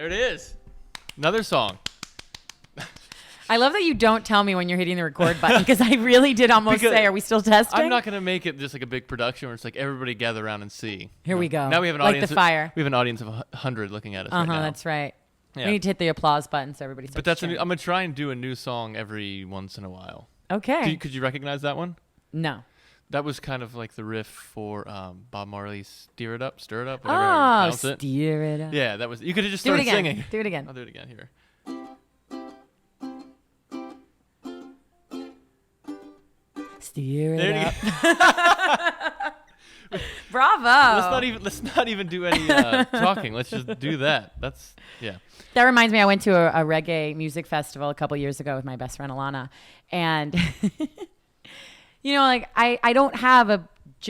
There it is. Another song. I love that you don't tell me when you're hitting the record button because I really did almost say, are we still testing? I'm not going to make it just like a big production where it's like everybody gather around and see. Here we go. Now we have an like audience. The fire. We have an audience of 100 looking at us right now. That's right. Yeah. We need to hit the applause button so everybody starts But that's cheering. I'm going to try and do a new song every once in a while. Okay. Could you recognize that one? No. That was kind of like the riff for Bob Marley's Stir It Up, whatever I pronounce it. Stir It Up. Yeah, that was. You could have just started singing. Do it again. I'll do it again here. Stir There It you Up. Bravo. Let's not even do any talking. Let's just do that. That reminds me, I went to a reggae music festival a couple years ago with my best friend Alana, and you know, like I don't have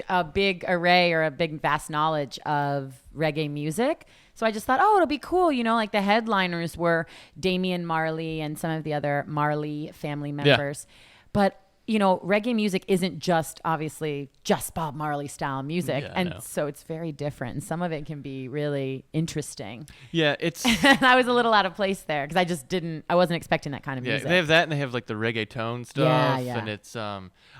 a big array or a big vast knowledge of reggae music. So I just thought, oh, it'll be cool. You know, like the headliners were Damian Marley and some of the other Marley family members. Yeah. But, you know, reggae music isn't just obviously just Bob Marley style music. Yeah, and so it's very different. And some of it can be really interesting. Yeah, it's... I was a little out of place there because I wasn't expecting that kind of music. Yeah, they have that and they have like the reggaeton stuff. Yeah. And it's,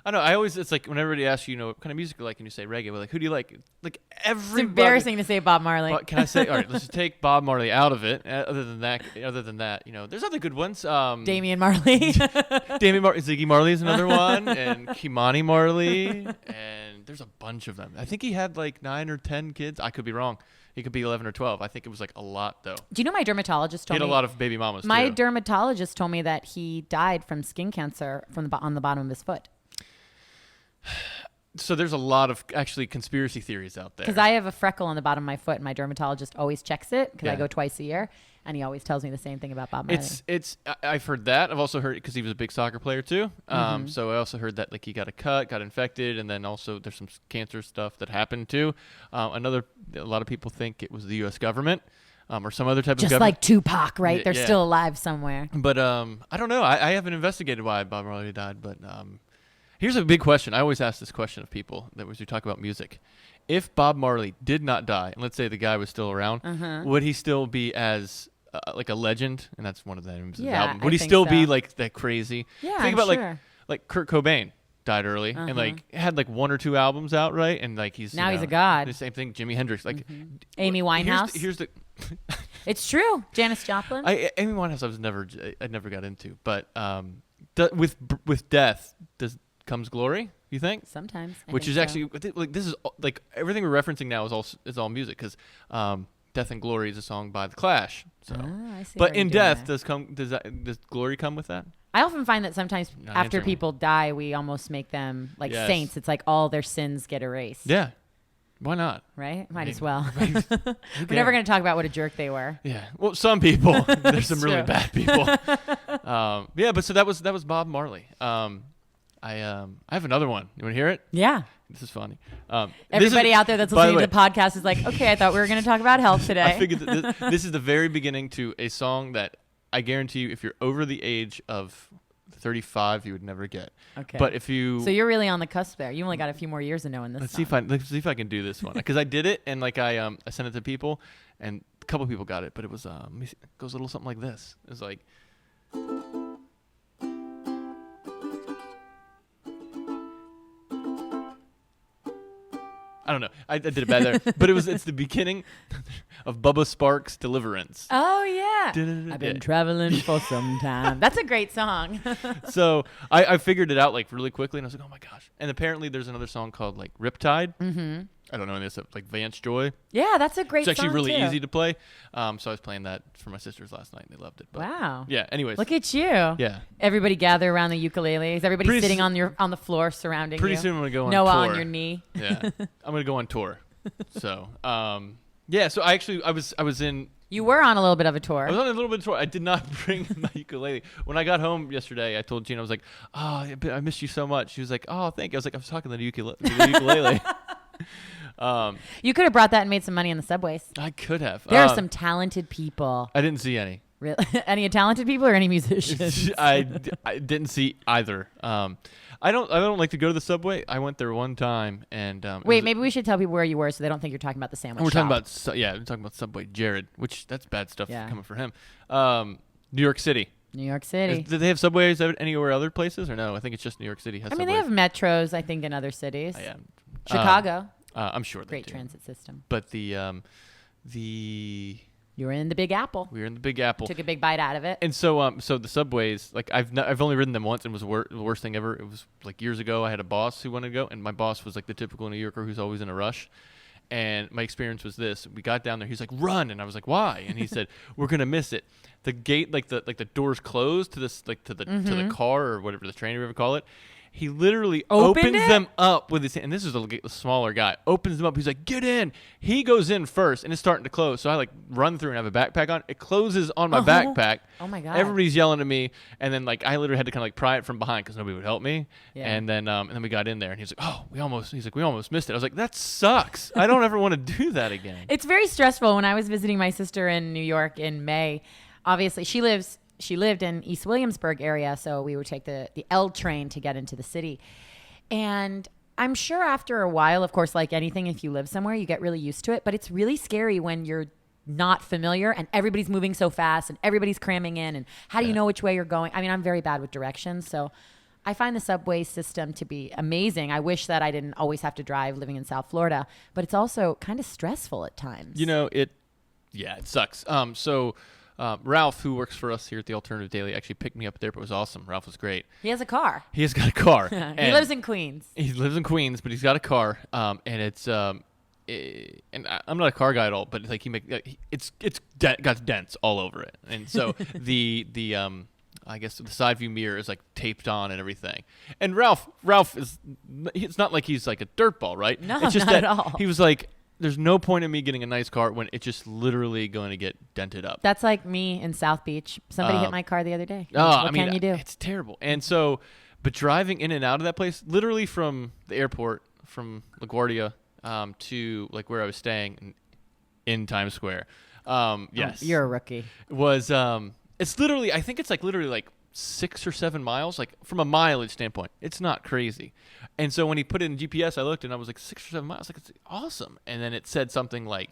I don't know, it's like when everybody asks you, what kind of music you like and you say reggae, but like, who do you like? Like everybody. It's embarrassing to say Bob Marley. Can I say, all right, let's just take Bob Marley out of it. Other than that, there's other good ones. Damian Marley. Ziggy Marley is another one. And Kimani Marley. And there's a bunch of them. I think he had like 9 or 10 kids. I could be wrong. He could be 11 or 12. I think it was like a lot though. Do you know my dermatologist told me? He had a lot of baby mamas My too. dermatologist told me that he died from skin cancer on the bottom of his foot. So there's a lot of actually conspiracy theories out there. Because I have a freckle on the bottom of my foot, and my dermatologist always checks it because I go twice a year, and he always tells me the same thing about Bob Marley. I've heard that. I've also heard because he was a big soccer player too. So I also heard that like he got a cut, got infected, and then also there's some cancer stuff that happened too. A lot of people think it was the U.S. government. Or some other type of government. Just like Tupac, right? They're still alive somewhere. But I don't know. I haven't investigated why Bob Marley died, but here's a big question. I always ask this question of people that was you talk about music. If Bob Marley did not die, and let's say the guy was still around, would he still be as like a legend? And that's one of the names of the album. Would he still be like that crazy? Yeah, think about like Kurt Cobain died early and like had like 1 or 2 albums out, right? And like he's now he's a god. The same thing. Jimi Hendrix, like Amy Winehouse. Here's the it's true. Janis Joplin. Amy Winehouse I never got into, but with death comes glory. You think? Sometimes. Which is actually like this is like everything we're referencing now is all music because Death and Glory is a song by The Clash. So, I see. But in death does glory come with that? I often find that sometimes after people die, we almost make them like saints. It's like all their sins get erased. Yeah. Why not? Right? Might as well. We're never going to talk about what a jerk they were. Yeah. Well, some people. There's some really bad people. But so that was Bob Marley. I have another one. You want to hear it? Yeah. This is funny. Everybody out there that's listening to the podcast is like, okay, I thought we were going to talk about health today. I figured that this is the very beginning to a song that I guarantee you, if you're over the age of 35, you would never get. Okay. But if you... So you're really on the cusp there. You only got a few more years of knowing this song. Let's see if I can do this one. Because I did it, and like I sent it to people, and a couple people got it, but it was it goes a little something like this. It was like... I don't know. I did it bad there. But it's the beginning of Bubba Sparks' Deliverance. Oh, yeah. I've been traveling for some time. That's a great song. So I figured it out like really quickly, and I was like, oh, my gosh. And apparently there's another song called like Riptide. Mm-hmm. I don't know any of this, like Vance Joy. Yeah, that's a great song, It's actually really too. easy to play. So I was playing that for my sisters last night, and they loved it. But wow. Yeah, anyways. Look at you. Yeah. Everybody gather around the ukuleles. Everybody sitting on the floor surrounding you. Pretty soon I'm going to go on Noah tour. on your knee. Yeah. I'm going to go on tour. So, so I was in... You were on a little bit of a tour. I was on a little bit of a tour. I did not bring my ukulele. When I got home yesterday, I told Gina, I was like, oh, I missed you so much. She was like, oh, thank you. I was like, I was talking to the ukulele. You could have brought that and made some money on the subways. I could have. There are some talented people. I didn't see any. Really? Any talented people or any musicians? I didn't see either. I don't like to go to the Subway. I went there one time, and wait, maybe we should tell people where you were so they don't think you're talking about the sandwich we're shop. we're talking about Subway Jared, which that's bad stuff Yeah. coming for him. New York City. New York City. Do they have Subways anywhere other places or no? I think it's just New York City has. I mean, they have metros, I think, in other cities. Yeah. Chicago. I'm sure Great they do. transit system. But the You were in the Big Apple. we were in the Big Apple. Took a big bite out of it. And so the Subways, like I've only ridden them once, and it was the worst thing ever. It was like years ago. I had a boss who wanted to go, and my boss was like the typical New Yorker who's always in a rush. And my experience was this: we got down there. He's like, "Run!" And I was like, "Why?" And he said, "We're gonna miss it. The gate, like the doors closed to this, like to the car or whatever the train or whatever you call it." He literally Opened opens it? them up with his hand. And this is a smaller guy. Opens them up. He's like, "Get in." He goes in first, and it's starting to close. So I like run through and have a backpack on. It closes on my backpack. Oh my God. Everybody's yelling at me, and then like I literally had to kind of like pry it from behind because nobody would help me. Yeah. And then we got in there, and he's like, "Oh, we almost missed it." I was like, "That sucks. I don't ever want to do that again." It's very stressful. When I was visiting my sister in New York in May, obviously she lived in East Williamsburg area, so we would take the L train to get into the city. And I'm sure after a while, of course, like anything, if you live somewhere, you get really used to it. But it's really scary when you're not familiar and everybody's moving so fast and everybody's cramming in. And how do you know which way you're going? I mean, I'm very bad with directions. So I find the subway system to be amazing. I wish that I didn't always have to drive living in South Florida. But it's also kind of stressful at times. You know, it sucks. Ralph, who works for us here at the Alternative Daily, actually picked me up at the airport. It was awesome. Ralph was great. He has a car. He has got a car. He lives in Queens. He lives in Queens, but he's got a car, and it's and I'm not a car guy at all, but like it's got dents all over it, and so the I guess the side view mirror is like taped on and everything. And Ralph is, it's not like he's like a dirtball, right? No, it's just not that at all. He was like, there's no point in me getting a nice car when it's just literally going to get dented up. That's like me in South Beach. Somebody hit my car the other day. What can you do? It's terrible. And so, but driving in and out of that place, literally from the airport, from LaGuardia to like where I was staying in Times Square. Yes. You're a rookie. Was it's literally, I think it's like literally like 6 or 7 miles, like from a mileage standpoint. It's not crazy. And so when he put it in GPS, I looked and I was like 6 or 7 miles. Like, it's awesome. And then it said something like,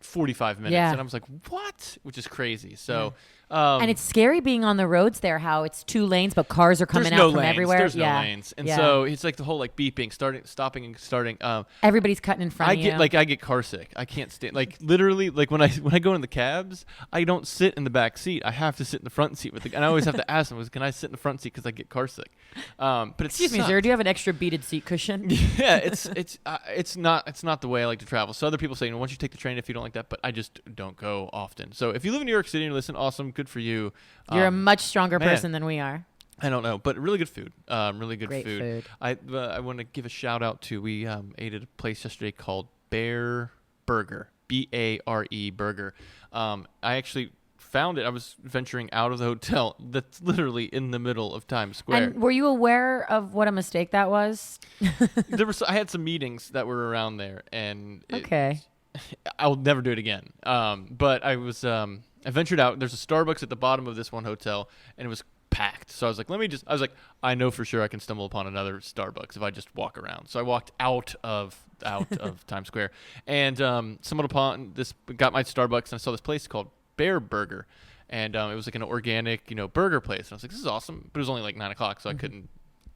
45 minutes. Yeah. And I was like, what? Which is crazy. So, And it's scary being on the roads there, how it's 2 lanes, but cars are coming there's out no from lanes. everywhere. There's no lanes. And so it's like the whole like beeping, stopping and starting. Everybody's cutting in front of you. I get car sick. I can't stand, like literally, like when I go in the cabs, I don't sit in the back seat. I have to sit in the front seat and I always have to ask them, can I sit in the front seat because I get car sick? But Excuse me, sir. Do you have an extra beaded seat cushion? Yeah, it's not the way I like to travel. So other people say, once you take the train, if you don't like that, but I just don't go often. So if you live in New York City and listen, awesome, good for you. You're a much stronger man. person than we are. I don't know, but really good food. Really good Great food. I want to give a shout out to, we ate at a place yesterday called Bareburger, Bare Burger. I actually found it. I was venturing out of the hotel that's literally in the middle of Times Square. And were you aware of what a mistake that was? I had some meetings that were around there, and Okay. I'll never do it again. But I ventured out. There's a Starbucks at the bottom of this one hotel, and it was packed. So I was like, I know for sure I can stumble upon another Starbucks if I just walk around. So I walked out of Times Square, and stumbled upon this, got my Starbucks, and I saw this place called Bareburger, and it was like an organic, burger place. And I was like, this is awesome. But it was only like 9:00, so I couldn't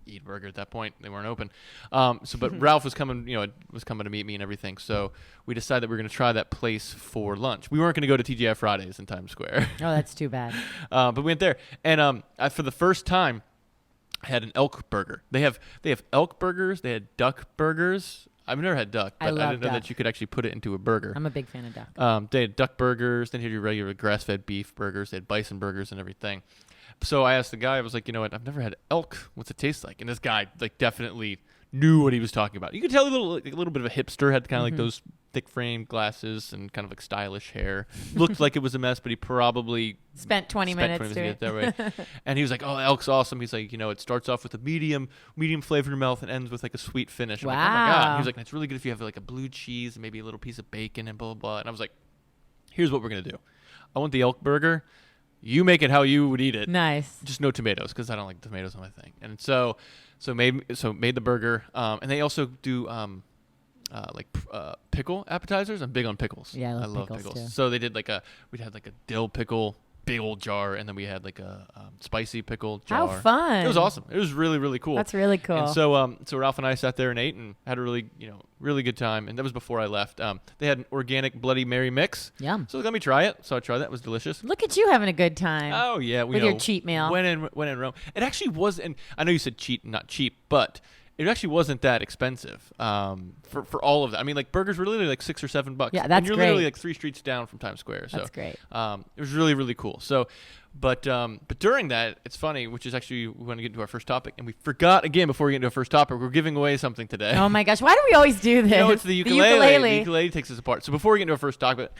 eat a burger at that point. They weren't open. But Ralph was coming, to meet me and everything. So we decided that we were going to try that place for lunch. We weren't going to go to TGI Fridays in Times Square. Oh, that's too bad. But we went there, and for the first time, I had an elk burger. They have elk burgers. They had duck burgers. I've never had duck, but I didn't know that you could actually put it into a burger. I'm a big fan of duck. They had duck burgers. Then you had your regular grass-fed beef burgers. They had bison burgers and everything. So I asked the guy, I was like, you know what, I've never had elk. What's it taste like? And this guy like definitely knew what he was talking about. You could tell a little bit of a hipster, had kind of like those thick framed glasses and kind of like stylish hair. Looked like it was a mess, but he probably spent 20 minutes to doing get that way. And he was like, oh, elk's awesome. He's like, it starts off with a medium flavor in your mouth and ends with like a sweet finish. I'm like, oh my God. He was like, it's really good if you have like a blue cheese and maybe a little piece of bacon and blah, blah, blah. And I was like, here's what we're going to do. I want the elk burger You make it how you would eat it. Nice. Just no tomatoes, because I don't like tomatoes on my thing. And so made the burger. And they also do pickle appetizers. I'm big on pickles. Yeah, I love pickles too. So they did we had like a dill pickle, big old jar, and then we had like a spicy pickle jar. How fun! It was awesome. It was really, really cool. That's really cool. And so Ralph and I sat there and ate and had a really good time. And that was before I left. They had an organic Bloody Mary mix. Yum. So let me try it. So I tried that. It was delicious. Look at you having a good time. Oh yeah, with your cheat meal. When in Rome, it actually was. And I know you said cheat, not cheap, but it actually wasn't that expensive for all of that. I mean, like burgers were literally like $6 or $7. Yeah, that's and you're great. literally like 3 streets down from Times Square. So that's great. It was really, really cool. So, but during that, it's funny, which is actually we want to get into our first topic, and we forgot again before we get into our first topic, we're giving away something today. Oh my gosh, why do we always do this? It's the ukulele. The ukulele takes us apart. So before we get into our first topic,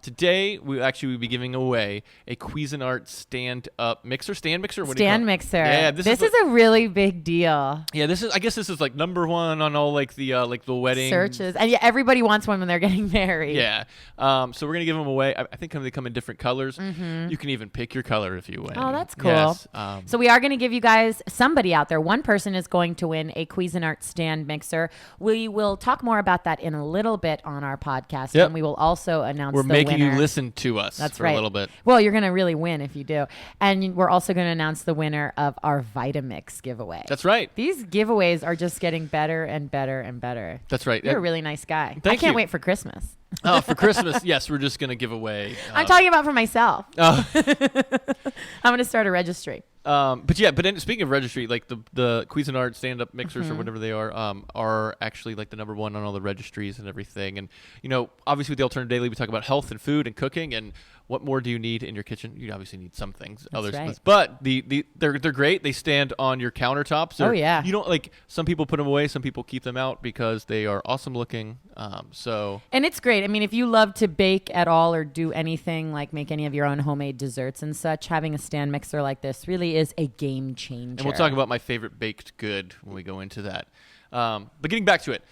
today we will be giving away a Cuisinart stand mixer. What do you call it? Mixer. Yeah, this is a really big deal. Yeah, I guess this is like number one on all like the wedding searches, and yeah, everybody wants one when they're getting married. Yeah. So we're gonna give them away. I think they come in different colors. Mm-hmm. You can even pick your color if you win. Oh, that's cool. Yes. So we are going to give you guys, somebody out there, one person is going to win a Cuisinart stand mixer. We will talk more about that in a little bit on our podcast, Yep. and we will also announce We're the making winner. you listen to us That's for right. a little bit. Well, you're going to really win if you do. And we're also going to announce the winner of our Vitamix giveaway. That's right. These giveaways are just getting better and better and better. That's right. You're a really nice guy. Thank I can't you. wait for Christmas. Oh, for Christmas, yes, we're just gonna give away. I'm talking about for myself. Oh. I'm going to start a registry. But speaking of registry, like the Cuisinart stand-up mixers or whatever they are actually like the number one on all the registries and everything. And obviously with the Alternative Daily, we talk about health and food and cooking and what more do you need in your kitchen. You obviously need some things, others, right. but they're great. They stand on your countertops. Oh yeah. You don't like some people put them away, some people keep them out because they are awesome looking. And it's great. I mean, if you love to bake at all or do anything like make any of your own homemade desserts and such, having a stand mixer like this really is a game changer. And we'll talk about my favorite baked good when we go into that. But getting back to it.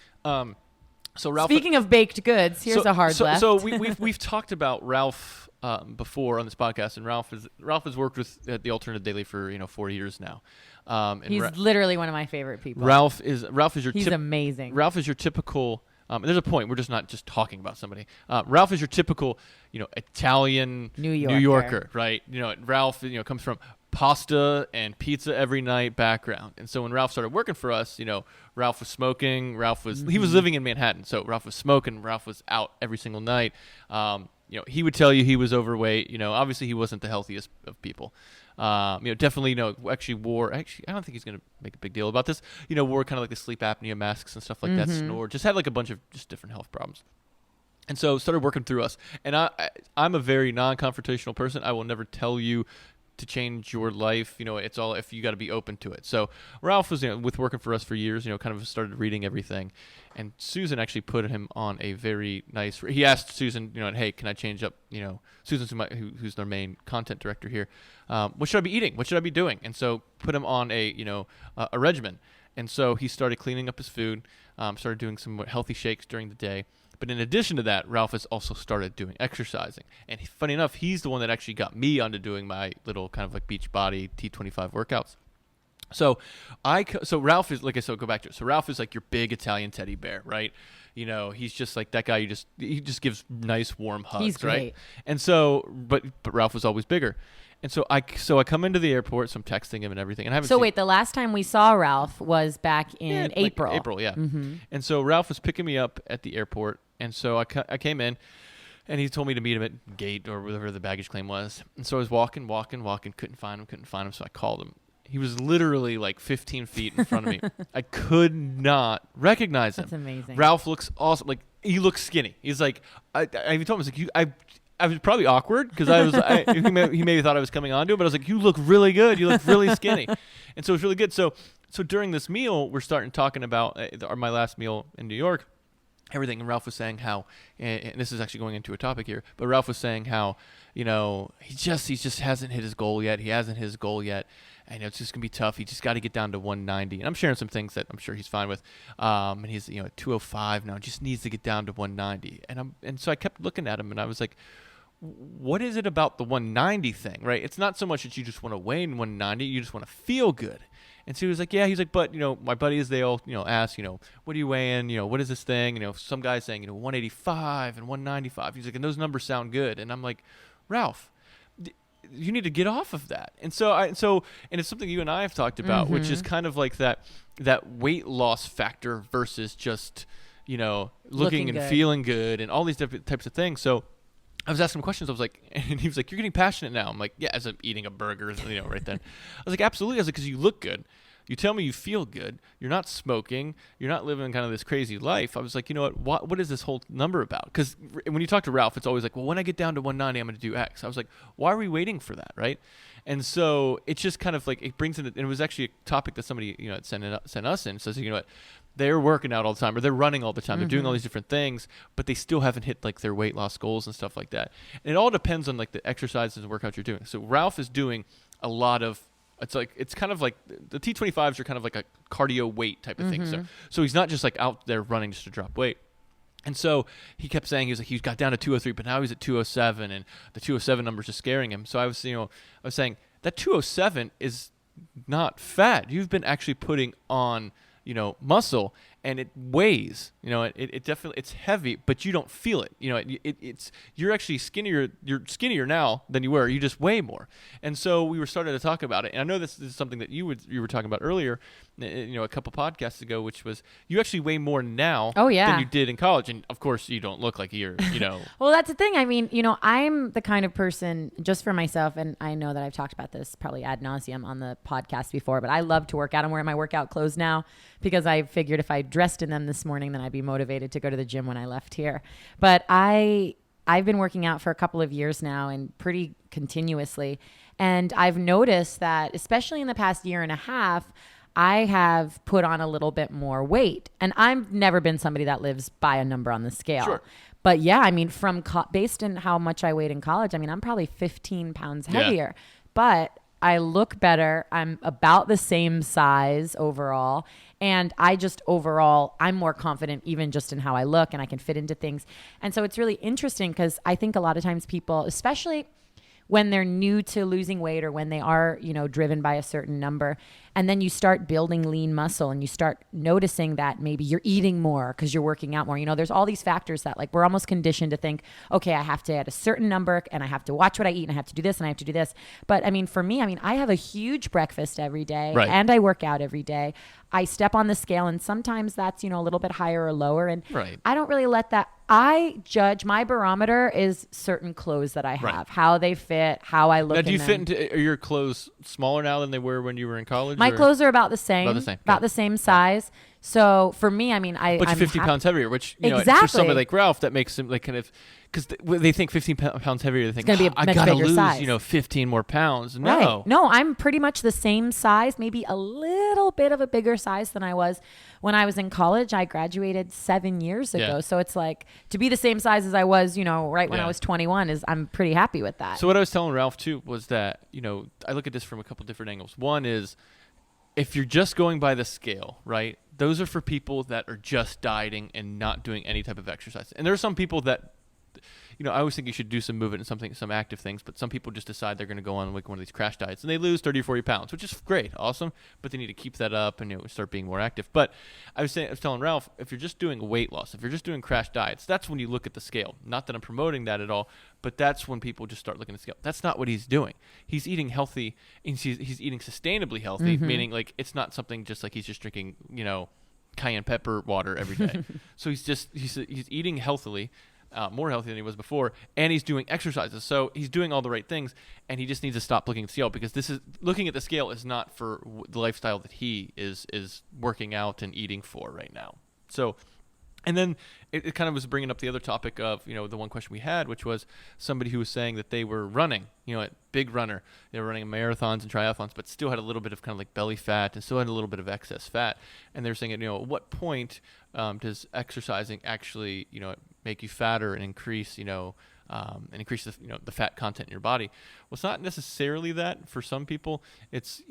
So Ralph. Speaking of baked goods, here's a hard left. So we've talked about Ralph before on this podcast, and Ralph has worked at the Alternative Daily for 4 years now. And he's literally one of my favorite people. Ralph is your. He's amazing. Ralph is your typical. There's a point. We're just not just talking about somebody. Ralph is your typical, Italian New Yorker, right? Ralph, comes from pasta and pizza every night background. And so when Ralph started working for us, Ralph was smoking. He was living in Manhattan, so Ralph was smoking. Ralph was out every single night. He would tell you he was overweight. Obviously he wasn't the healthiest of people. Definitely, actually wore. Actually, I don't think he's gonna make a big deal about this. Wore kind of like the sleep apnea masks and stuff like that. Snore. Just had like a bunch of just different health problems. And so started working through us. And I'm a very non-confrontational person. I will never tell you to change your life. It's all if you got to be open to it. So Ralph was with working for us for years. Kind of started reading everything. And Susan actually put him on a very nice. He asked Susan, hey, can I change up? Susan's who's their main content director here. What should I be eating? What should I be doing? And so put him on a regimen. And so he started cleaning up his food. Started doing some healthy shakes during the day. But in addition to that, Ralph has also started doing exercising. And funny enough, he's the one that actually got me onto doing my little kind of like Beachbody T25 workouts. So Ralph is, like I said, go back to it. So Ralph is like your big Italian teddy bear, right? He's just like that guy. He just gives nice warm hugs, He's great. Right? And so, but Ralph was always bigger. And so I come into the airport, so I'm texting him and everything. And I haven't So wait, the last time we saw Ralph was back in April. Like April, yeah. Mm-hmm. And so Ralph was picking me up at the airport, and so I came in, and he told me to meet him at gate or whatever the baggage claim was. And so I was walking, couldn't find him, so I called him. He was literally like 15 feet in front of me. I could not recognize him. That's amazing. Ralph looks awesome. Like, he looks skinny. He's like, I even told him, I was like, I was probably awkward because he maybe thought I was coming on to him, but I was like, you look really good. You look really skinny. And so it was really good. So during this meal, we're starting talking about my last meal in New York, everything. And Ralph was saying how, and this is actually going into a topic here, but Ralph was saying how, he just hasn't hit his goal yet. He hasn't hit his goal yet. And it's just going to be tough. He just got to get down to 190. And I'm sharing some things that I'm sure he's fine with. And he's, at 205 now, just needs to get down to 190. And so I kept looking at him and I was like, what is it about the 190 thing, right? It's not so much that you just want to weigh in 190, you just want to feel good. And so he was like, yeah, he's like, but, my buddies, they all, ask, what are you weighing? What is this thing? Some guy's saying, 185 and 195. He's like, and those numbers sound good. And I'm like, Ralph, you need to get off of that. And so it's something you and I have talked about, which is kind of like that weight loss factor versus just, looking and feeling good and all these different types of things. So I was asking him questions. I was like, and he was like, you're getting passionate now. I'm like, yeah, as I'm eating a burger, right then. I was like, absolutely. I was like, because you look good. You tell me you feel good. You're not smoking. You're not living kind of this crazy life. I was like, you know what is this whole number about? Because when you talk to Ralph, it's always like, well, when I get down to 190, I'm going to do X. I was like, why are we waiting for that, right? And so it's just kind of like, it brings in, and it was actually a topic that somebody, had sent us in. Says, what, they're working out all the time, or they're running all the time. They're doing all these different things, but they still haven't hit like their weight loss goals and stuff like that. And it all depends on like the exercises and workouts you're doing. So Ralph is doing a lot of, it's kind of like the T25s are kind of like a cardio weight type of thing. So he's not just like out there running just to drop weight. And so he kept saying he got down to 203, but now he's at 207, and the 207 numbers are scaring him. So I was saying that 207 is not fat. You've been actually putting on, muscle, and it weighs, it definitely, it's heavy, but you don't feel it. It's you're actually skinnier. You're skinnier now than you were. You just weigh more. And so we were starting to talk about it. And I know this is something that you were talking about earlier, a couple podcasts ago, which was you actually weigh more now than you did in college. And of course you don't look like you're, Well, that's the thing. I mean, I'm the kind of person, just for myself, and I know that I've talked about this probably ad nauseum on the podcast before, but I love to work out. I'm wearing my workout clothes now because I figured if I dressed in them this morning, then I'd be motivated to go to the gym when I left here. But I've been working out for a couple of years now, and pretty continuously. And I've noticed that, especially in the past year and a half, I have put on a little bit more weight. And I've never been somebody that lives by a number on the scale. Sure. But yeah, I mean, based on how much I weighed in college, I mean, I'm probably 15 pounds heavier. Yeah. But I look better. I'm about the same size overall. And I'm more confident even just in how I look, and I can fit into things. And so it's really interesting because I think a lot of times people, especially when they're new to losing weight or when they are, driven by a certain number, and then you start building lean muscle and you start noticing that maybe you're eating more because you're working out more. There's all these factors that like we're almost conditioned to think, okay, I have to at a certain number and I have to watch what I eat and I have to do this and I have to do this. But I mean, for me, I have a huge breakfast every day and I work out every day. I step on the scale and sometimes that's, a little bit higher or lower. And I don't really let that. I judge, my barometer is certain clothes that I have, how they fit, how I look. Now, do you fit into, are your clothes smaller now than they were when you were in college? My clothes are about the same. About the same size. So for me, but you're 50 pounds heavier, which, exactly. For somebody like Ralph, that makes him like kind of, because they think 15 pounds heavier, they think, it's gonna be a much bigger lose, size. 15 more pounds. No. Right. No, I'm pretty much the same size, maybe a little bit of a bigger size than I was when I was in college. I graduated 7 years ago. So it's like to be the same size as I was, when I was 21 I'm pretty happy with that. So what I was telling Ralph too was that, I look at this from a couple different angles. One is, if you're just going by the scale, right, those are for people that are just dieting and not doing any type of exercise. And there are some people that, I always think you should do some movement and some active things, but some people just decide they're going to go on like one of these crash diets and they lose 30 or 40 pounds, which is great, awesome, but they need to keep that up and start being more active. But I was telling Ralph, if you're just doing weight loss, if you're just doing crash diets, that's when you look at the scale. Not that I'm promoting that at all, but that's when people just start looking at the scale. That's not what he's doing. He's eating healthy, and he's eating sustainably healthy, meaning like it's not something just like he's just drinking, cayenne pepper water every day. So he's eating healthily. More healthy than he was before, and he's doing exercises. So he's doing all the right things, and he just needs to stop looking at the scale, because looking at the scale is not for the lifestyle that he is working out and eating for right now. So, and then it kind of was bringing up the other topic of, the one question we had, which was somebody who was saying that they were running, a big runner. They were running marathons and triathlons, but still had a little bit of kind of like belly fat and still had a little bit of excess fat. And they're saying, at what point does exercising actually, make you fatter and increase, the fat content in your body? Well, it's not necessarily that for some people. It's,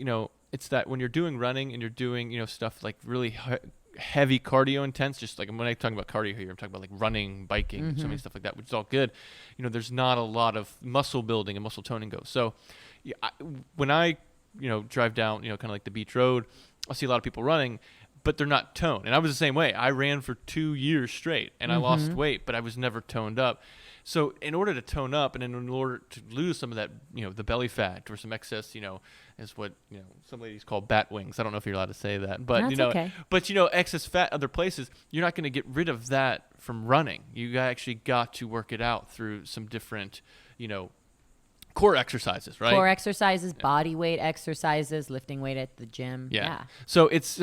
it's that when you're doing running and you're doing, stuff like really heavy cardio intense, just like when I'm talking about cardio here, I'm talking about like running, biking, so many stuff like that, which is all good. There's not a lot of muscle building and muscle toning goes. So when I drive down, kind of like the beach road, I'll see a lot of people running, but they're not toned. And I was the same way. I ran for 2 years straight and I lost weight, but I was never toned up. So in order to tone up and in order to lose some of that, the belly fat or some excess, is what, some ladies call bat wings. I don't know if you're allowed to say that, but, That's okay. But, excess fat other places, you're not going to get rid of that from running. You actually got to work it out through some different, core exercises, right? Core exercises, body weight exercises, lifting weight at the gym. Yeah. So it's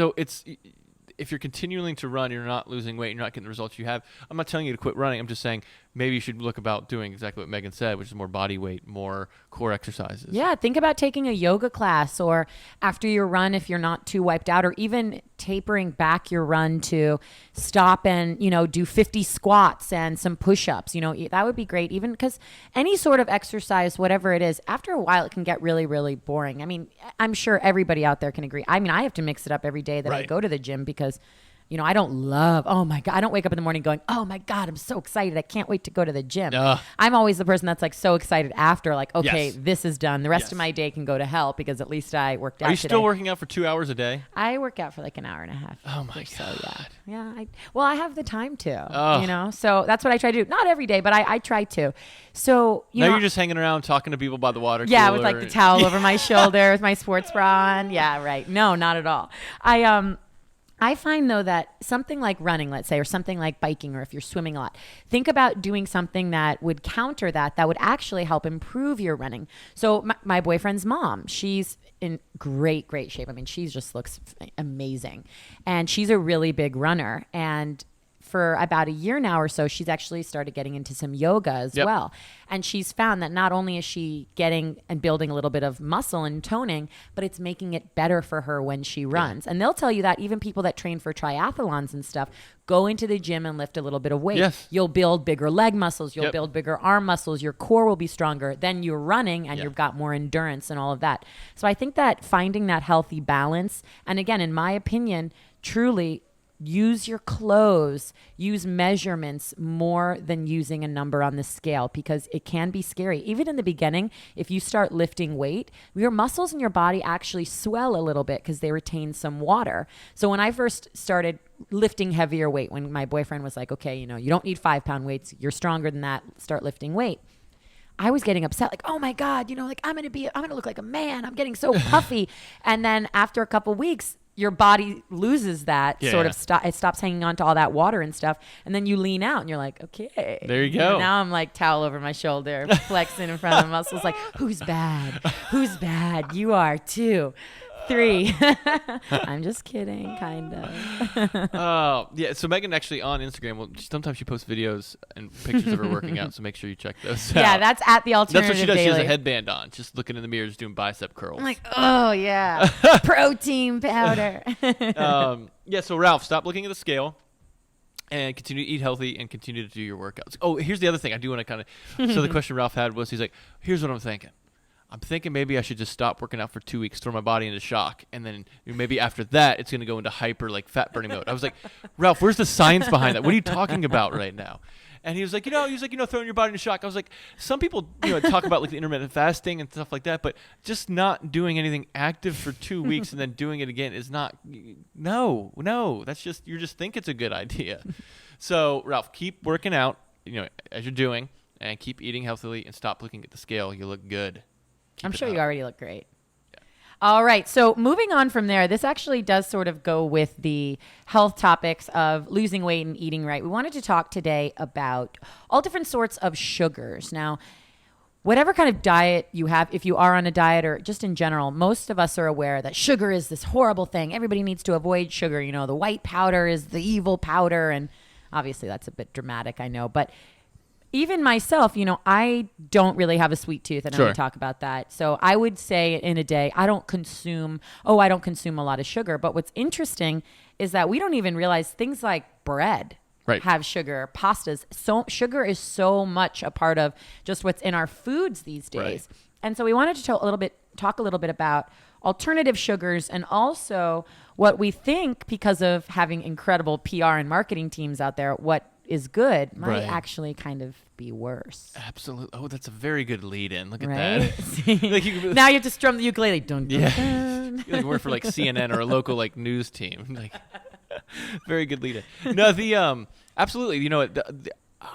if you're continuing to run, you're not losing weight, you're not getting the results you have. I'm not telling you to quit running. I'm just saying maybe you should look about doing exactly what Megan said, which is more body weight, more core exercises. Yeah, think about taking a yoga class, or after your run, if you're not too wiped out, or even tapering back your run to stop and, do 50 squats and some push-ups. That would be great, even because any sort of exercise, whatever it is, after a while, it can get really, really boring. I mean, I'm sure everybody out there can agree. I mean, I have to mix it up every day that I go to the gym because I don't oh my God, I don't wake up in the morning going, oh my God, I'm so excited. I can't wait to go to the gym. I'm always the person that's like so excited after, like, okay, this is done. The rest of my day can go to hell because at least I worked out. Are you still working out for 2 hours a day? I work out for like an hour and a half. Oh my God. So yeah. I have the time to, so that's what I try to do. Not every day, but I try to. So, now you're just hanging around talking to people by the water cooler. Yeah, with like the towel over my shoulder with my sports bra on. Yeah, right. No, not at all. I find, though, that something like running, let's say, or something like biking, or if you're swimming a lot, think about doing something that would counter that would actually help improve your running. So my boyfriend's mom, she's in great, great shape. I mean, she just looks amazing. And she's a really big runner. And for about a year now or so, she's actually started getting into some yoga as well. And she's found that not only is she getting and building a little bit of muscle and toning, but it's making it better for her when she runs. And they'll tell you that even people that train for triathlons and stuff go into the gym and lift a little bit of weight. You'll build bigger leg muscles. You'll build bigger arm muscles. Your core will be stronger. Then you're running and you've got more endurance and all of that. So I think that finding that healthy balance, and again, in my opinion, truly, use your clothes, use measurements more than using a number on the scale, because it can be scary. Even in the beginning, if you start lifting weight, your muscles in your body actually swell a little bit because they retain some water. So when I first started lifting heavier weight, when my boyfriend was like, okay, you don't need 5-pound weights, you're stronger than that, start lifting weight, I was getting upset, like, oh my God, like I'm going to look like a man. I'm getting so puffy. And then after a couple weeks, your body loses that it stops hanging on to all that water and stuff. And then you lean out and you're like, okay. There you go. Now I'm like towel over my shoulder, flexing in front of the muscles. Like, who's bad? Who's bad? You are too. 3. I'm just kidding, kind of. Oh, yeah. So Megan actually on Instagram, sometimes she posts videos and pictures of her working out. So make sure you check those out. Yeah, that's at the Alternative That's what she does. Daily. She has a headband on, just looking in the mirror, just doing bicep curls. I'm like, oh yeah, protein powder. Yeah. So Ralph, stop looking at the scale. And continue to eat healthy and continue to do your workouts. Oh, here's the other thing I do want to kind of. So the question Ralph had was, he's like, here's what I'm thinking. I'm thinking maybe I should just stop working out for 2 weeks, throw my body into shock, and then maybe after that it's going to go into hyper fat burning mode. I was like, Ralph, where's the science behind that? What are you talking about right now? And he was like, throwing your body into shock. I was like, some people, talk about like the intermittent fasting and stuff like that, but just not doing anything active for 2 weeks and then doing it again is not. No, that's just you just think it's a good idea. So Ralph, keep working out, as you're doing, and keep eating healthily and stop looking at the scale. You look good. I'm sure you already look great. Yeah. All right. So moving on from there, this actually does sort of go with the health topics of losing weight and eating right. We wanted to talk today about all different sorts of sugars. Now, whatever kind of diet you have, if you are on a diet or just in general, most of us are aware that sugar is this horrible thing. Everybody needs to avoid sugar. The white powder is the evil powder. And obviously that's a bit dramatic, I know. But even myself, I don't really have a sweet tooth, and I don't talk about that. So I would say in a day, I don't consume a lot of sugar. But what's interesting is that we don't even realize things like bread have sugar, pastas. So sugar is so much a part of just what's in our foods these days. And so we wanted to talk a little bit about alternative sugars, and also what we think, because of having incredible PR and marketing teams out there, what is good might actually kind of be worse. Absolutely. Oh, that's a very good lead-in. Look at Right? that. Like Now you have to strum the ukulele. Dun, dun, yeah. dun. You like work for like CNN or a local like news team. Like, very good lead-in. No, absolutely. You know,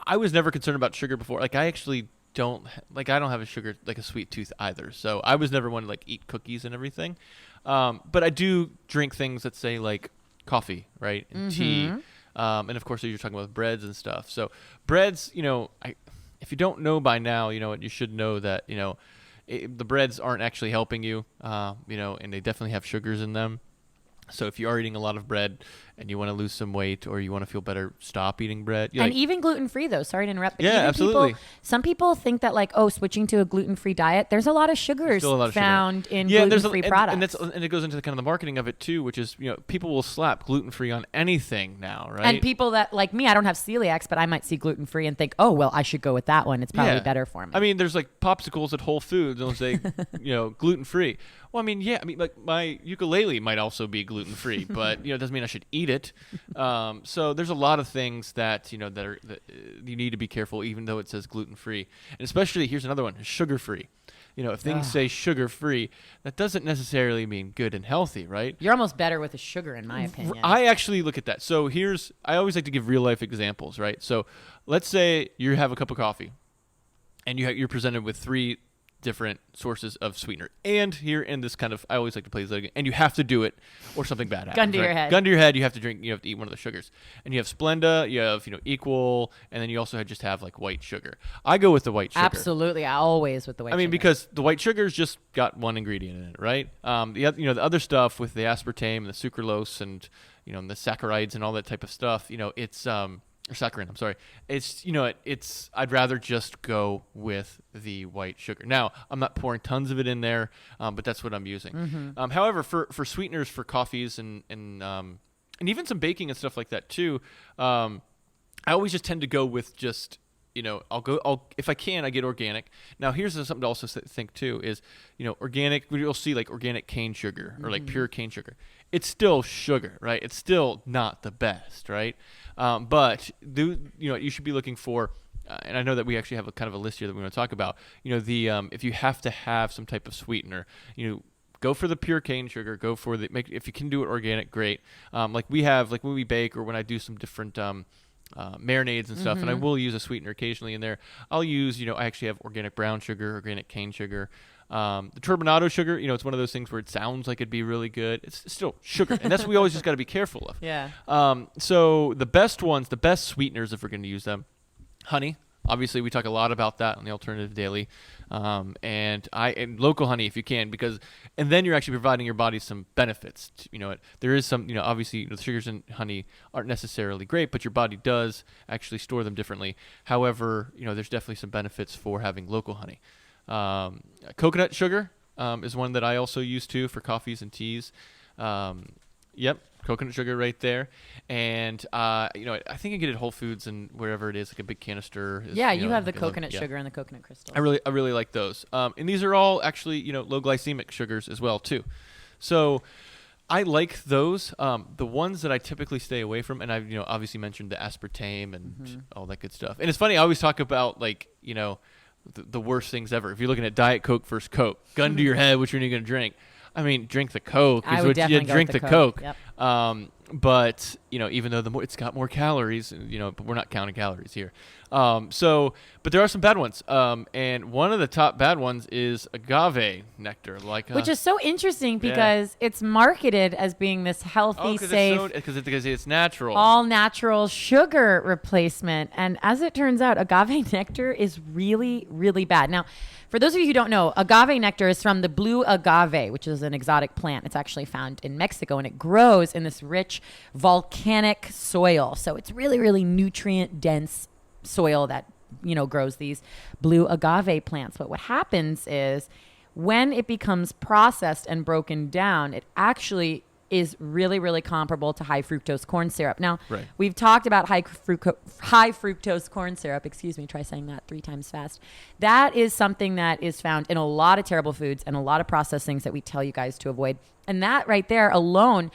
I was never concerned about sugar before. Like, I actually don't have a sugar, like a sweet tooth either. So I was never one to like eat cookies and everything. But I do drink things that say like coffee, right? And tea. And of course, you're talking about breads and stuff. So breads, you know, if you don't know by now, you know, you should know that, you know, the breads aren't actually helping you, you know, and they definitely have sugars in them. So if you are eating a lot of bread and you want to lose some weight or you want to feel better, stop eating bread. And even gluten-free, though. Sorry to interrupt. But yeah, even absolutely. Some people think that, like, switching to a gluten-free diet, there's a lot of sugars found in gluten-free products. And it goes into kind of the marketing of it, too, which is, you know, people will slap gluten-free on anything now, right? And people that, like me, I don't have celiacs, but I might see gluten-free and think, oh, well, I should go with that one. It's probably better for me. I mean, there's, like, popsicles at Whole Foods. They'll say, you know, gluten-free. Well, I mean, yeah. I mean, like, my ukulele might also be gluten-free, but, you know, it doesn't mean I should eat it. So there's a lot of things that, you know, that you need to be careful, even though it says gluten-free. And especially, here's another one, sugar-free. You know, if things say sugar-free, that doesn't necessarily mean good and healthy, right? You're almost better with the sugar, in my opinion. I actually look at that. So I always like to give real-life examples, right? So let's say you have a cup of coffee, and you're presented with 3 different sources of sweetener. And here in this kind of, I always like to play this again, and you have to do it or something bad happens. Gun to your head. Gun to your head, you have to eat one of the sugars. And you have Splenda, you have, you know, Equal, and then you also just have like white sugar. I go with the white sugar. Absolutely. I always with the white sugar. I mean, because the white sugar's just got one ingredient in it, right? The other stuff with the aspartame and the sucralose and, you know, and the saccharides and all that type of stuff, you know, it's or saccharin, I'm sorry. It's, you know, I'd rather just go with the white sugar. Now, I'm not pouring tons of it in there, but that's what I'm using. However, for sweeteners for coffees and even some baking and stuff like that too, I always just tend to go with just, you know, if I can, I get organic. Now, here's something to also think too is, you know, organic, you'll see like organic cane sugar or like pure cane sugar. It's still sugar, right? It's still not the best, right? But you know, you should be looking for, and I know that we actually have a kind of a list here that we want to talk about. You know, if you have to have some type of sweetener, you know, go for the pure cane sugar. Go for if you can do it organic, great. Like we have, like when we bake or when I do some different marinades and stuff, and I will use a sweetener occasionally in there. I'll use, you know, I actually have organic brown sugar, organic cane sugar. The turbinado sugar, you know, it's one of those things where it sounds like it'd be really good. It's still sugar, and that's what we always just got to be careful of. Yeah. So the best sweeteners, if we're going to use them, honey. Obviously, we talk a lot about that on the Alternative Daily, and local honey if you can, and then you're actually providing your body some benefits. You know, there is some, you know, obviously the sugars in honey aren't necessarily great, but your body does actually store them differently. However, you know, there's definitely some benefits for having local honey. Coconut sugar is one that I also use too for coffees and teas. Yep. Coconut sugar right there. And, you know, I think I get it at Whole Foods and wherever it is, like a big canister. Yeah, you have the coconut sugar and the coconut crystal. I really like those. And these are all actually, you know, low glycemic sugars as well, too. So I like those. The ones that I typically stay away from, and I've, you know, obviously mentioned the aspartame and all that good stuff. And it's funny, I always talk about, like, you know, the worst things ever. If you're looking at Diet Coke versus Coke, gun to your head, which one are you going to drink? I mean, drink the Coke. I would definitely drink go with the Coke. Yep. But, you know, even though it's got more calories, you know, but we're not counting calories here. But there are some bad ones. And one of the top bad ones is agave nectar, which is so interesting because it's marketed as being this healthy, safe, because it's natural, all natural sugar replacement. And as it turns out, agave nectar is really, really bad. Now, for those of you who don't know, agave nectar is from the blue agave, which is an exotic plant. It's actually found in Mexico, and it grows in this rich volcanic soil. So it's really, really nutrient-dense soil that, you know, grows these blue agave plants. But what happens is when it becomes processed and broken down, it actually is really, really comparable to high fructose corn syrup. Now, Right. we've talked about high fructose corn syrup. Excuse me, try saying that 3 times fast. That is something that is found in a lot of terrible foods and a lot of processed things that we tell you guys to avoid. And that right there alone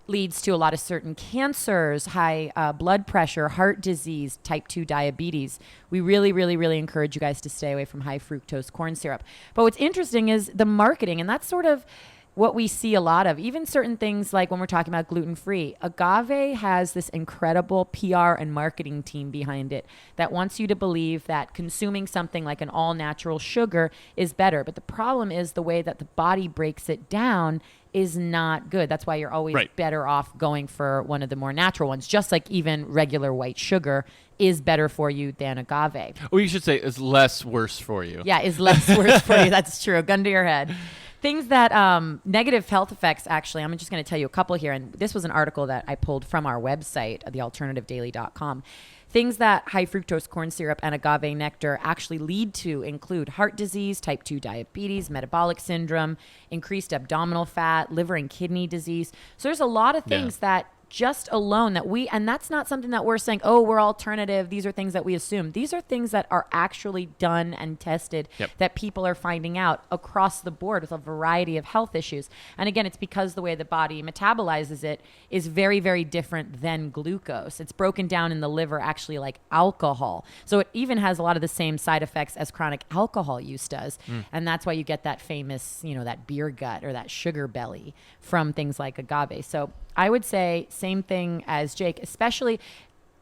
leads to a lot of certain cancers, high blood pressure, heart disease, type 2 diabetes. We really, really, really encourage you guys to stay away from high fructose corn syrup. But what's interesting is the marketing, and that's sort of what we see a lot of. Even certain things like when we're talking about gluten-free, Agave has this incredible PR and marketing team behind it that wants you to believe that consuming something like an all-natural sugar is better. But the problem is the way that the body breaks it down is not good. That's why you're always better off going for one of the more natural ones, just like even regular white sugar is better for you than agave. Well, you should say is less worse for you. Yeah, is less worse for you. That's true. Gun to your head. Things that negative health effects, actually, I'm just going to tell you a couple here. And this was an article that I pulled from our website, thealternativedaily.com. Things that high fructose corn syrup and agave nectar actually lead to include heart disease, type 2 diabetes, metabolic syndrome, increased abdominal fat, liver and kidney disease. So there's a lot of things that just alone that and that's not something that we're saying, oh, we're alternative. These are things that we assume. These are things that are actually done and tested that people are finding out across the board with a variety of health issues. And again, it's because the way the body metabolizes it is very, very different than glucose. It's broken down in the liver actually like alcohol. So it even has a lot of the same side effects as chronic alcohol use does. And that's why you get that famous, that beer gut or that sugar belly from things like agave. So I would say same thing as Jake, especially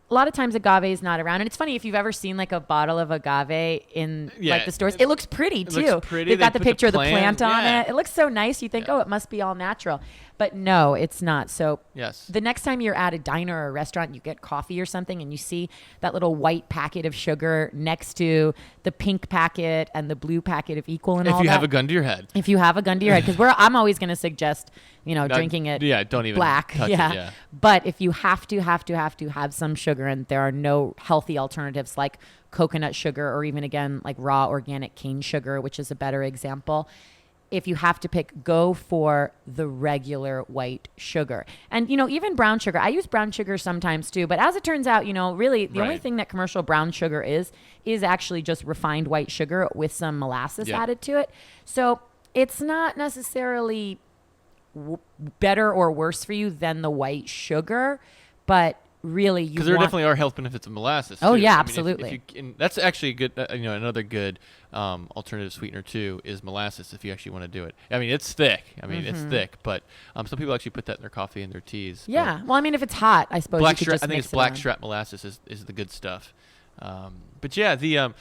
a lot of times agave is not around. And it's funny, if you've ever seen like a bottle of agave in like the stores, it looks pretty too. Looks pretty. They've got the picture of the plant on yeah. it. It looks so nice. You think, oh, it must be all natural. But no, it's not. So the next time you're at a diner or a restaurant, you get coffee or something and you see that little white packet of sugar next to the pink packet and the blue packet of equal and all that. If you have a gun to your head. If you have a gun to your head. Because I'm always going to suggest, drinking it don't even black. Touch it, yeah. But if you have to have some sugar and there are no healthy alternatives like coconut sugar or even, again, like raw organic cane sugar, which is a better example. If you have to pick, go for the regular white sugar. And, even brown sugar. I use brown sugar sometimes too. But as it turns out, really the only thing that commercial brown sugar is actually just refined white sugar with some molasses added to it. So it's not necessarily better or worse for you than the white sugar. But really, because there definitely are health benefits of molasses. Oh, too. yeah, I mean, absolutely. That's actually a good, another good alternative sweetener too is molasses. If you actually want to do it, I mean, it's thick. It's thick, but some people actually put that in their coffee and their teas. Yeah, well, I mean, if it's hot, I suppose you could just I think mix it's it blackstrap molasses is the good stuff. But yeah, the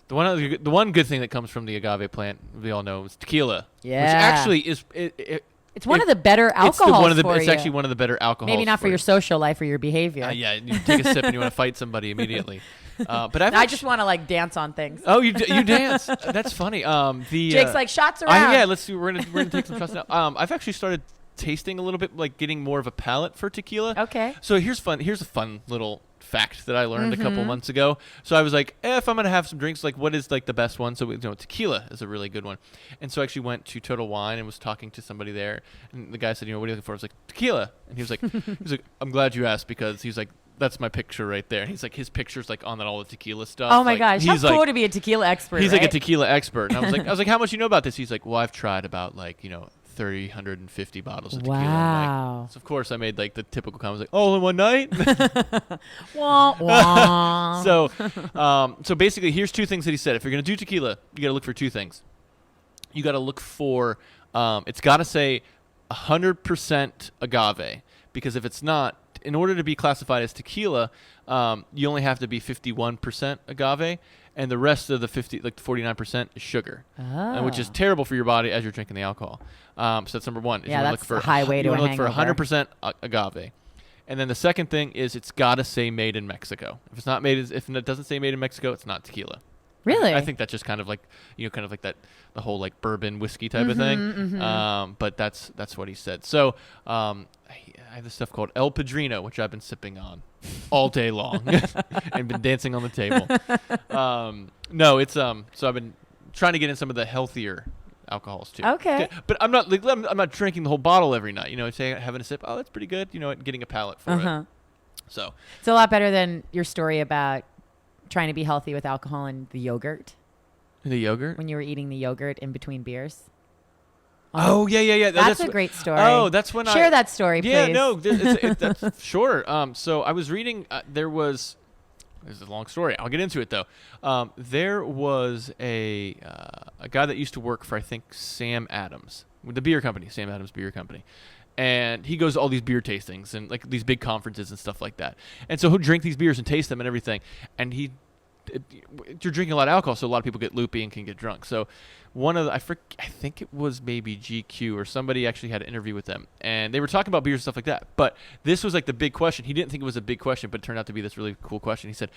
one good thing that comes from the agave plant, we all know, is tequila. Yeah, which actually is it's one of the better alcohols for you. It's actually one of the better alcohols. Maybe not for your social life or your behavior. Yeah, you take a sip and you want to fight somebody immediately. But I just want to like dance on things. Oh, you dance? That's funny. Jake's like shots around. Yeah, let's see. We're gonna take some shots now. I've actually started tasting a little bit, like getting more of a palate for tequila. Okay. So here's a fun little fact that I learned a couple months ago. So I was like, if I'm gonna have some drinks, like what is like the best one? So tequila is a really good one. And so I actually went to Total Wine and was talking to somebody there, and the guy said, what are you looking for? I was like, tequila. And he was like, I'm glad you asked, because he's like, that's my picture right there. And he's like, his picture's like on all the tequila stuff. Oh my gosh, how cool to be a tequila expert. He's like a tequila expert. And I was like, how much you know about this? He's like, well, I've tried about 150 bottles of tequila. Wow. So of course I made like the typical comment, like, oh, in one night. Wah, wah. So basically, here's two things that he said. If you're gonna do tequila, you gotta look for two things. You gotta look for it's gotta say 100% agave, because if it's not, in order to be classified as tequila, you only have to be 51% agave, and the rest of the 49% is sugar, which is terrible for your body as you're drinking the alcohol. So that's number one. Yeah, that's a high way to a hangover. You want to look for 100% agave. And then the second thing is it's got to say made in Mexico. If it's not if it doesn't say made in Mexico, it's not tequila. Really? I think that's just kind of like, that the whole like bourbon whiskey type of thing. Mm-hmm. But that's what he said. So I have this stuff called El Padrino, which I've been sipping on all day long and been dancing on the table. So I've been trying to get in some of the healthier alcohols too. Okay. But I'm not drinking the whole bottle every night. Say having a sip. Oh, that's pretty good. Getting a palate for it. So it's a lot better than your story about trying to be healthy with alcohol and the yogurt. The yogurt? When you were eating the yogurt in between beers. Oh, yeah. That's a great story. Oh, that's when Share that story, please. Yeah, no, that's sure. So I was reading, this is a long story. I'll get into it, though. There was a guy that used to work for, I think, Sam Adams, with the beer company, Sam Adams Beer Company. And he goes to all these beer tastings and like these big conferences and stuff like that. And so he'll drink these beers and taste them and everything. And you're drinking a lot of alcohol, so a lot of people get loopy and can get drunk. So one of the, I think it was maybe GQ or somebody actually had an interview with them, and they were talking about beers and stuff like that. But this was like the big question. He didn't think it was a big question, but it turned out to be this really cool question. He said,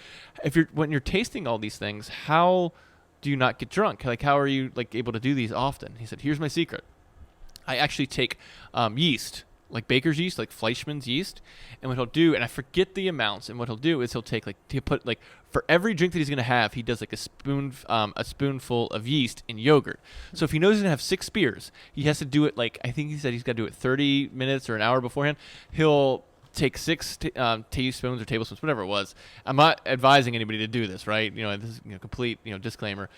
when you're tasting all these things, how do you not get drunk? Like, how are you like able to do these often? He said, here's my secret. I actually take yeast, like baker's yeast, like Fleischmann's yeast, and what he'll do, and I forget the amounts, and what he'll do is he'll put for every drink that he's gonna have, he does like a spoonful of yeast in yogurt. So if he knows he's gonna have 6 beers, he has to do it I think he said he's got to do it 30 minutes or an hour beforehand. He'll take 6 teaspoons or tablespoons, whatever it was. I'm not advising anybody to do this, right? This is complete disclaimer.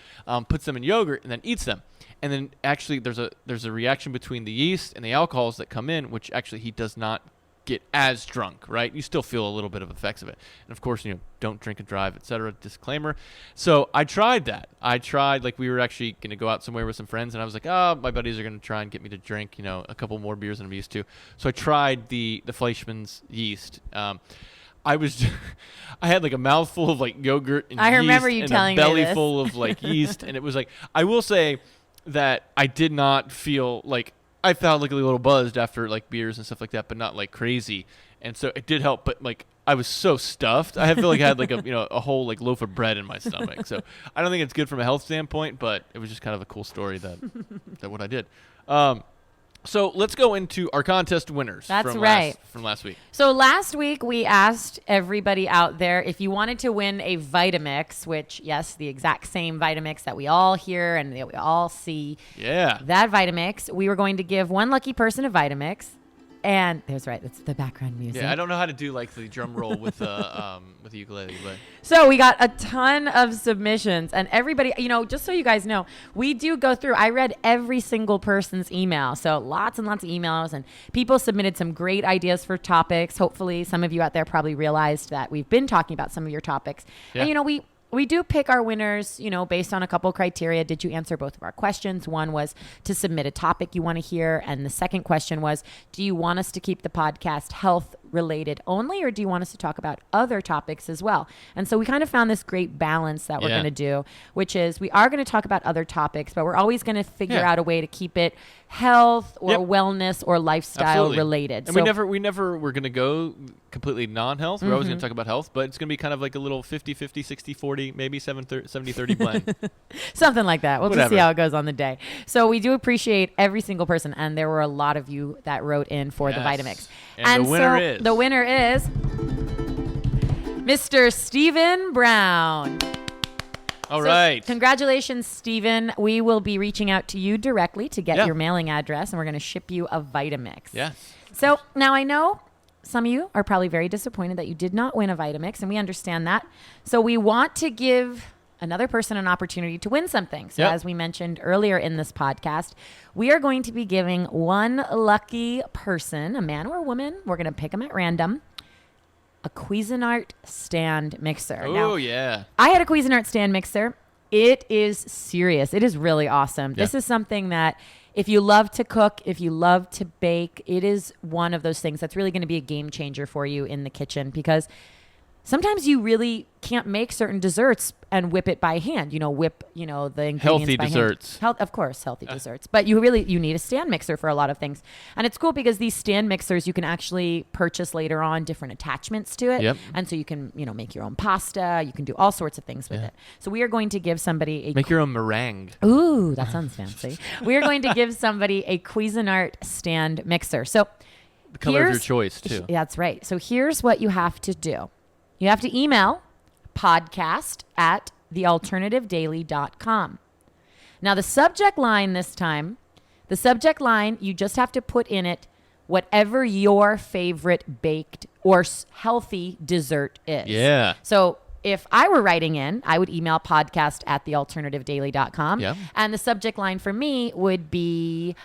Puts them in yogurt and then eats them. And then actually there's a reaction between the yeast and the alcohols that come in, which actually he does not get as drunk, right? You still feel a little bit of effects of it. And of course, don't drink and drive, etc. Disclaimer. So I tried that. We were actually going to go out somewhere with some friends, and I was like, my buddies are going to try and get me to drink, a couple more beers than I'm used to. So I tried the Fleischmann's yeast. I had like a mouthful of like yogurt and I yeast remember you and telling a me belly this. full of like yeast, and it was like, I will say that I did not feel like, I felt like a little buzzed after like beers and stuff like that, but not like crazy. And so it did help, but like I was so stuffed. I feel like I had like a whole like loaf of bread in my stomach. So I don't think it's good from a health standpoint, but it was just kind of a cool story that what I did. So let's go into our contest winners. That's right. From last week. So last week we asked everybody out there if you wanted to win a Vitamix, which, yes, the exact same Vitamix that we all hear and that we all see. Yeah. That Vitamix. We were going to give one lucky person a Vitamix. And that's right. That's the background music. Yeah, I don't know how to do like the drum roll with the ukulele, but so we got a ton of submissions, and everybody, just so you guys know, we do go through. I read every single person's email, so lots and lots of emails, and people submitted some great ideas for topics. Hopefully, some of you out there probably realized that we've been talking about some of your topics, yeah. And we do pick our winners, based on a couple criteria. Did you answer both of our questions? One was to submit a topic you want to hear. And the second question was, do you want us to keep the podcast health related only, or do you want us to talk about other topics as well? And so we kind of found this great balance that we're going to do, which is we are going to talk about other topics, but we're always going to figure out a way to keep it health or wellness or lifestyle related. And so we never were going to go completely non-health. We're always going to talk about health, but it's going to be kind of like a little 50-50, 60-40, maybe 70-30 blend. Something like that. We'll just see how it goes on the day. So we do appreciate every single person, and there were a lot of you that wrote in for the Vitamix. And the winner is Mr. Stephen Brown. All right. Congratulations, Stephen. We will be reaching out to you directly to get your mailing address, and we're going to ship you a Vitamix. Yes. So now I know some of you are probably very disappointed that you did not win a Vitamix, and we understand that. So we want to give another person an opportunity to win something. So as we mentioned earlier in this podcast, we are going to be giving one lucky person, a man or a woman, we're going to pick them at random, a Cuisinart stand mixer. Oh, yeah. I had a Cuisinart stand mixer. It is serious. It is really awesome. This is something that if you love to cook, if you love to bake, it is one of those things that's really going to be a game changer for you in the kitchen, because sometimes you really can't make certain desserts and whip it by hand. Whip, the ingredients healthy by desserts. Hand. Of course, healthy desserts. But you need a stand mixer for a lot of things. And it's cool because these stand mixers, you can actually purchase later on different attachments to it. Yep. And so you can, make your own pasta. You can do all sorts of things with it. So we are going to give somebody Make your own meringue. Ooh, that sounds fancy. We are going to give somebody a Cuisinart stand mixer. So The color of your choice, too. That's right. So here's what you have to do. You have to email podcast@thealternativedaily.com. Now, the subject line this time, you just have to put in it whatever your favorite baked or healthy dessert is. Yeah. So if I were writing in, I would email podcast@thealternativedaily.com. Yeah. And the subject line for me would be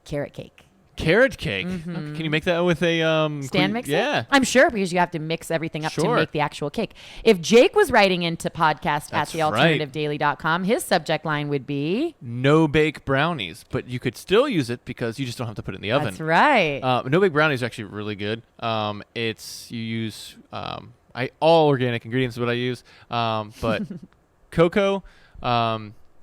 carrot cake. Carrot cake. Okay. Can you make that with a Stand mixer? Yeah. I'm sure, because you have to mix everything up to Sure. make the actual cake. If Jake was writing into podcast That's @thealternativedaily.com, his subject line would be No bake brownies, but you could still use it because you just don't have to put it in the oven. That's right. No bake brownies are actually really good. It's you use all organic ingredients is what I use, but cocoa.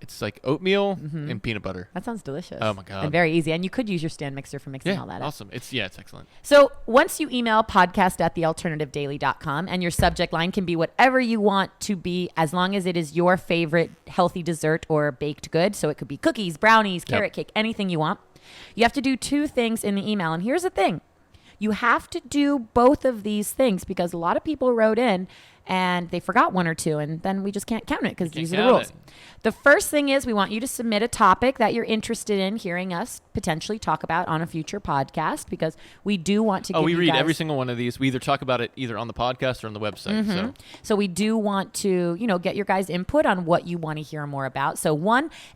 It's like oatmeal and peanut butter. That sounds delicious. Oh my God. And very easy. And you could use your stand mixer for mixing all that up. Awesome. It's excellent. So once you email podcast@thealternativedaily.com, and your subject line can be whatever you want to be, as long as it is your favorite healthy dessert or baked good. So it could be cookies, brownies, carrot cake, anything you want. You have to do 2 things in the email. And here's the thing. You have to do both of these things, because a lot of people wrote in and they forgot 1 or 2, and then we just can't count it because these are the rules. The first thing is we want you to submit a topic that you're interested in hearing us potentially talk about on a future podcast, because we do want to give you we read guys every single one of these. We either talk about it either on the podcast or on the website. So we do want to, get your guys' input on what you want to hear more about. So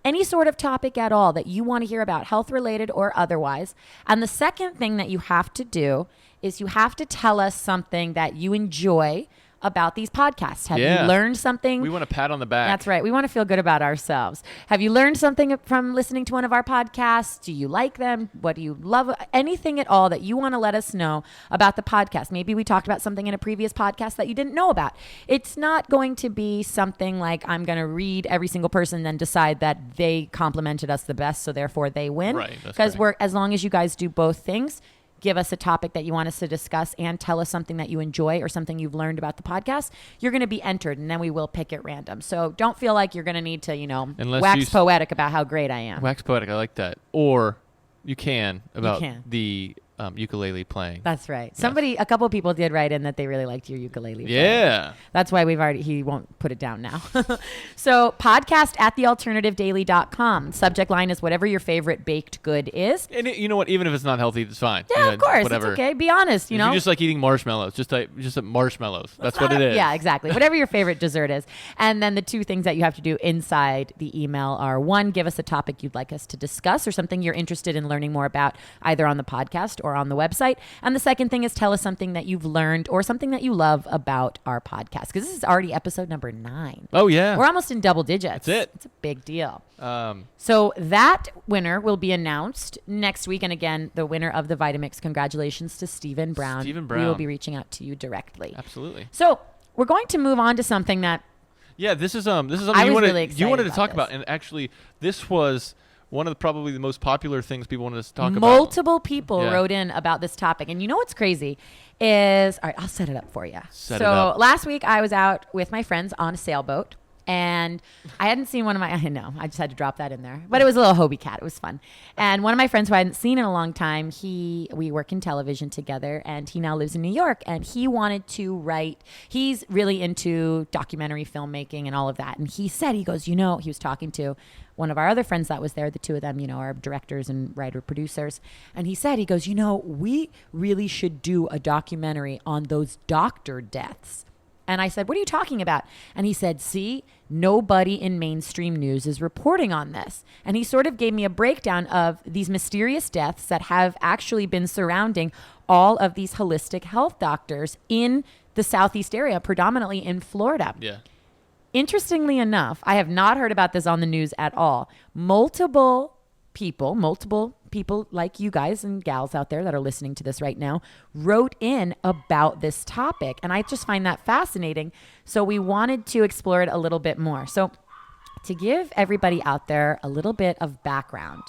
any sort of topic at all that you want to hear about, health related or otherwise. And the second thing that you have to do is you have to tell us something that you enjoy about these podcasts. Have you learned something? We want a pat on the back. That's right. We want to feel good about ourselves. Have you learned something from listening to one of our podcasts? Do you like them? What do you love? Anything at all that you want to let us know about the podcast. Maybe we talked about something in a previous podcast that you didn't know about. It's not going to be something like I'm going to read every single person and then decide that they complimented us the best, so therefore they win. Right. Because as long as you guys do both things, give us a topic that you want us to discuss and tell us something that you enjoy or something you've learned about the podcast, you're going to be entered, and then we will pick at random. So don't feel like you're going to need to, wax poetic about how great I am. Wax poetic. I like that. Or you can about the ukulele playing. That's right. A couple of people did write in that they really liked your ukulele playing. Yeah. That's why he won't put it down now. So podcast@thealternativedaily.com. Subject line is whatever your favorite baked good is. And you know what? Even if it's not healthy, it's fine. Yeah, of course. Whatever. It's okay. Be honest, If you just like eating marshmallows, just marshmallows. That's what it is. Yeah, exactly. Whatever your favorite dessert is. And then the 2 things that you have to do inside the email are 1, give us a topic you'd like us to discuss or something you're interested in learning more about, either on the podcast or on the website. And the second thing is tell us something that you've learned or something that you love about our podcast, because this is already episode number 9. Oh, yeah. We're almost in double digits. That's it. It's a big deal. So that winner will be announced next week. And again, the winner of the Vitamix, congratulations to Stephen Brown. Stephen Brown. We will be reaching out to you directly. Absolutely. So we're going to move on to something that this is something really you wanted to talk this. about. And actually, this was one of probably the most popular things people wanted us to talk about. Multiple people wrote in about this topic. And you know what's crazy is, all right, I'll set it up for you. Set it up. Last week I was out with my friends on a sailboat, and I hadn't seen I just had to drop that in there. But it was a little Hobie cat. It was fun. And one of my friends who I hadn't seen in a long time, we work in television together, and he now lives in New York, and he wanted to write. He's really into documentary filmmaking and all of that. And he goes, he was talking to one of our other friends that was there, the 2 of them, are directors and writer producers. And he goes, we really should do a documentary on those doctor deaths. And I said, what are you talking about? And he said, see, nobody in mainstream news is reporting on this. And he sort of gave me a breakdown of these mysterious deaths that have actually been surrounding all of these holistic health doctors in the Southeast area, predominantly in Florida. Yeah. Interestingly enough, I have not heard about this on the news at all. Multiple people like you guys and gals out there that are listening to this right now wrote in about this topic. And I just find that fascinating. So we wanted to explore it a little bit more. So to give everybody out there a little bit of background,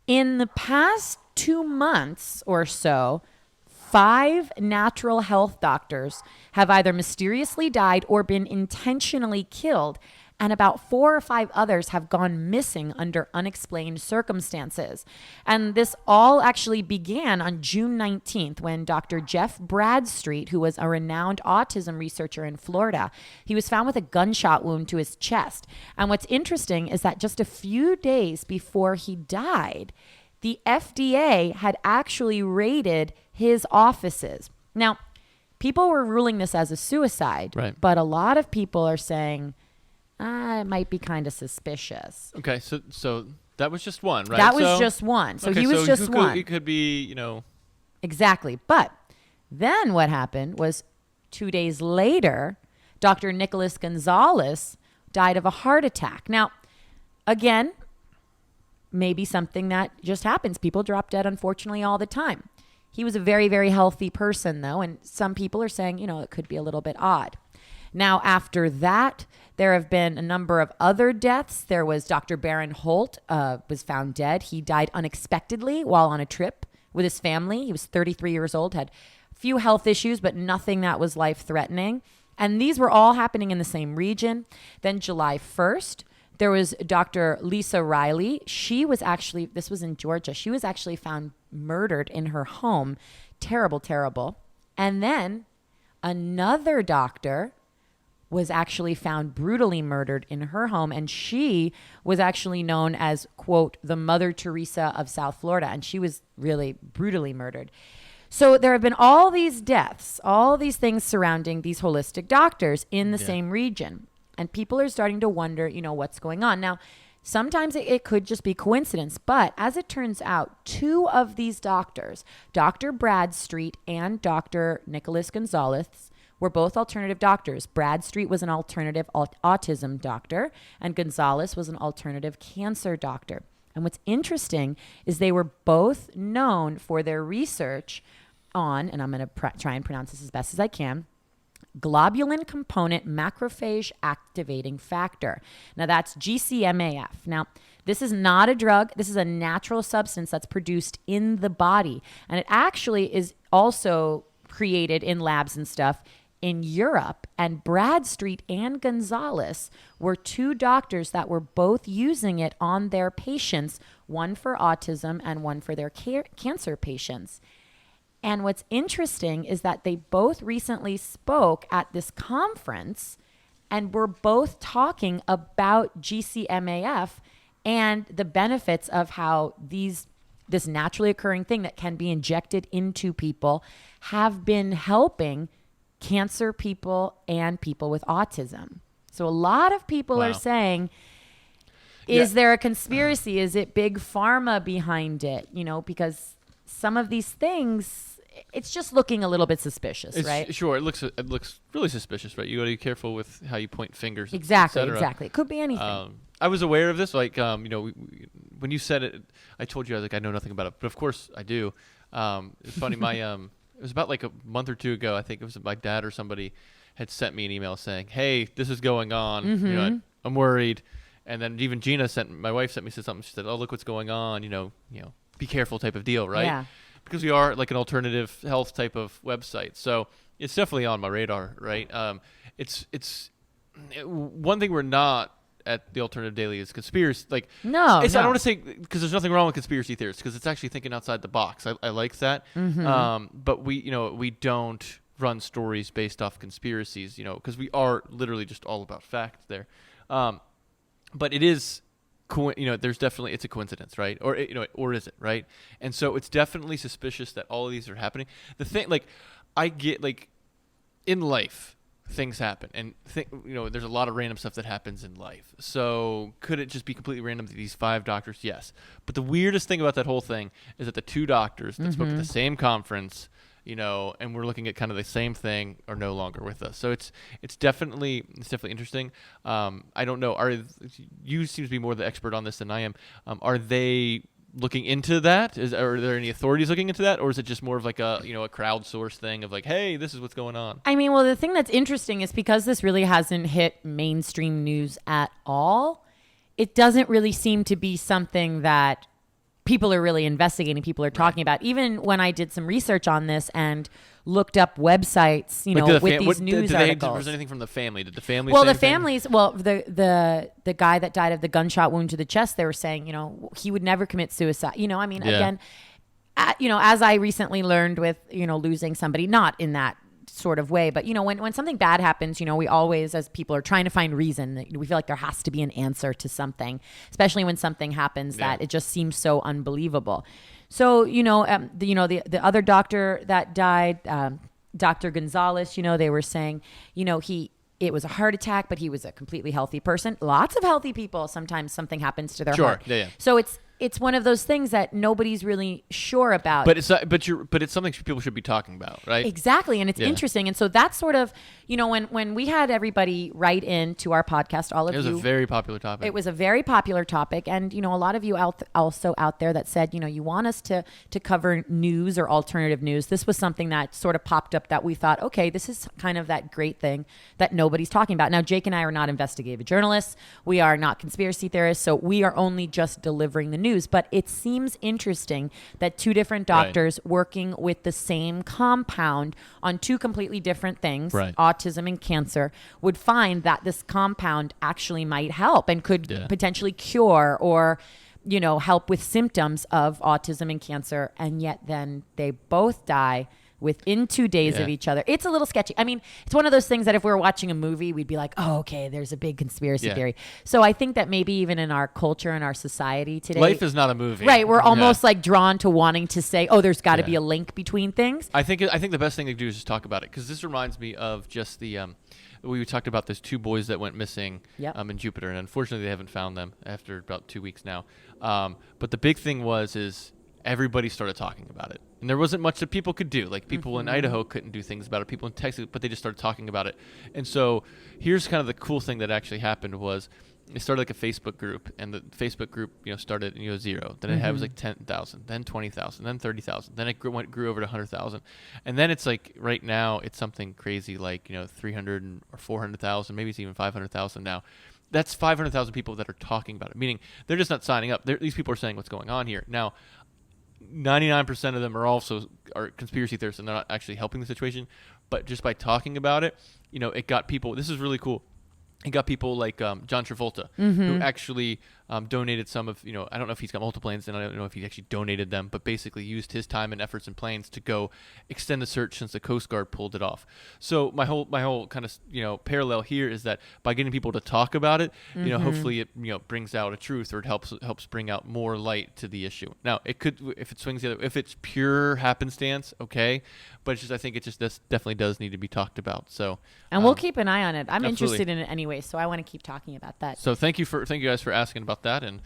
in the past 2 months or so, 5 natural health doctors have either mysteriously died or been intentionally killed and about 4 or 5 others have gone missing under unexplained circumstances. And this all actually began on June 19th when Dr. Jeff Bradstreet, who was a renowned autism researcher in Florida, he was found with a gunshot wound to his chest. And what's interesting is that just a few days before he died, the FDA had actually raided his offices. Now, people were ruling this as a suicide, right, but a lot of people are saying, it might be kind of suspicious. Okay, so that was just one, right? That was just one. So okay, he was just one. It could be, Exactly. But then what happened was 2 days later, Dr. Nicholas Gonzalez died of a heart attack. Now, again, maybe something that just happens. People drop dead, unfortunately, all the time. He was a very, very healthy person, though, and some people are saying, it could be a little bit odd. Now, after that, there have been a number of other deaths. There was Dr. Baron Holt was found dead. He died unexpectedly while on a trip with his family. He was 33 years old, had a few health issues, but nothing that was life-threatening. And these were all happening in the same region. Then July 1st, there was Dr. Lisa Riley. She was actually, this was in Georgia, she was actually found murdered in her home. Terrible, terrible. And then another doctor was actually found brutally murdered in her home. And she was actually known as, quote, the Mother Teresa of South Florida. And she was really brutally murdered. So there have been all these deaths, all these things surrounding these holistic doctors in the same region. And people are starting to wonder, what's going on. Now, sometimes it could just be coincidence. But as it turns out, 2 of these doctors, Dr. Bradstreet and Dr. Nicholas Gonzalez, were both alternative doctors. Bradstreet was an alternative autism doctor, and Gonzalez was an alternative cancer doctor. And what's interesting is they were both known for their research on, and I'm going to try and pronounce this as best as I can, globulin component macrophage activating factor. Now that's GCMAF. Now, this is not a drug. This is a natural substance that's produced in the body. And it actually is also created in labs and stuff in Europe. And Bradstreet and Gonzalez were 2 doctors that were both using it on their patients, one for autism and one for their cancer patients. And what's interesting is that they both recently spoke at this conference and were both talking about GCMAF and the benefits of how this naturally occurring thing that can be injected into people have been helping cancer people and people with autism. So a lot of people are saying, is there a conspiracy? Is it big pharma behind it? Because some of these things, it's just looking a little bit suspicious, right? Sure, it looks really suspicious, right? You got to be careful with how you point fingers. Exactly. It could be anything. I was aware of this, when you said it, I told you I know nothing about it, but of course I do. It's funny, it was about like a month or 2 ago. I think it was my dad or somebody had sent me an email saying, "Hey, this is going on. Mm-hmm. I'm worried." And then even my wife said something. She said, "Oh, look what's going on. Be careful," type of deal, right? Yeah. Because we are like an alternative health type of website, so it's definitely on my radar, right? One thing we're not at the Alternative Daily is conspiracy. I don't want to say, because there's nothing wrong with conspiracy theories, because it's actually thinking outside the box. I like that. Mm-hmm. But we don't run stories based off conspiracies, because we are literally just all about fact there. But it is, there's definitely, it's a coincidence, right? Or or is it, right? And so it's definitely suspicious that all of these are happening. The thing, I get, in life, things happen, and there's a lot of random stuff that happens in life. So could it just be completely random that these 5 doctors? Yes. But the weirdest thing about that whole thing is that the 2 doctors that spoke at the same conference, and we're looking at kind of the same thing, are no longer with us. So it's definitely interesting. I don't know. You seem to be more the expert on this than I am. Are they looking into that? Are there any authorities looking into that, or is it just more of like a crowdsourced thing of hey, this is what's going on? I mean, well, the thing that's interesting is because this really hasn't hit mainstream news at all, it doesn't really seem to be something that people are really investigating, people are talking about. Even when I did some research on this and looked up websites, with these news articles. Was anything from the family? Did the family? Well, the families. Well, the guy that died of the gunshot wound to the chest, they were saying, he would never commit suicide. Again, as I recently learned with losing somebody, not in that sort of way, but when something bad happens, we always, as people, are trying to find reason. We feel like there has to be an answer to something, especially when something happens that it just seems so unbelievable. So the other doctor that died, Dr. Gonzalez, they were saying, it was a heart attack, but he was a completely healthy person. Lots of healthy people, sometimes something happens to their heart. Yeah. So it's one of those things that nobody's really sure about. But it's something people should be talking about, right? Exactly, and it's interesting. And so that's sort of, when we had everybody write in to our podcast, all of you. It was a very popular topic. It was a very popular topic, and a lot of you also out there that said, you want us to cover news or alternative news. This was something that sort of popped up that we thought, okay, this is kind of that great thing that nobody's talking about. Now, Jake and I are not investigative journalists. We are not conspiracy theorists, so we are only just delivering the news. But it seems interesting that two different doctors working with the same compound on two completely different things, autism and cancer, would find that this compound actually might help and could potentially cure or help with symptoms of autism and cancer. And yet then they both die within 2 days of each other. It's a little sketchy. I mean, it's one of those things that if we were watching a movie, we'd be like, oh, okay, there's a big conspiracy theory. So I think that maybe even in our culture and our society today, life is not a movie. Right. We're almost like drawn to wanting to say, oh, there's got to be a link between things. I think the best thing to do is just talk about it, because this reminds me of just the we talked about those two boys that went missing in Jupiter, and unfortunately they haven't found them after about 2 weeks now. But the big thing is everybody started talking about it. And there wasn't much that people could do. Like people in Idaho couldn't do things about it. People in Texas, but they just started talking about it. And so here's kind of the cool thing that actually happened was it started like a Facebook group, and the Facebook group, started, 0. Then it had was like 10,000, then 20,000, then 30,000. Then it grew over to 100,000. And then it's like right now it's something crazy like, 300 or 400,000, maybe it's even 500,000 now. That's 500,000 people that are talking about it, meaning they're just not signing up. These people are saying what's going on here. Now, 99% of them are conspiracy theorists, and they're not actually helping the situation. But just by talking about it, it got people. This is really cool. It got people like John Travolta, who actually donated some of, I don't know if he's got multiple planes, and I don't know if he actually donated them, but basically used his time and efforts in planes to go extend the search since the Coast Guard pulled it off. So my whole kind of, parallel here is that by getting people to talk about it, hopefully it, brings out a truth, or it helps bring out more light to the issue. Now, it could, if it swings the other, if it's pure happenstance, okay, but it's just, I think it just definitely does need to be talked about. So, and we'll keep an eye on it. I'm absolutely interested in it anyway, so I want to keep talking about that. So thank you guys for asking about that, and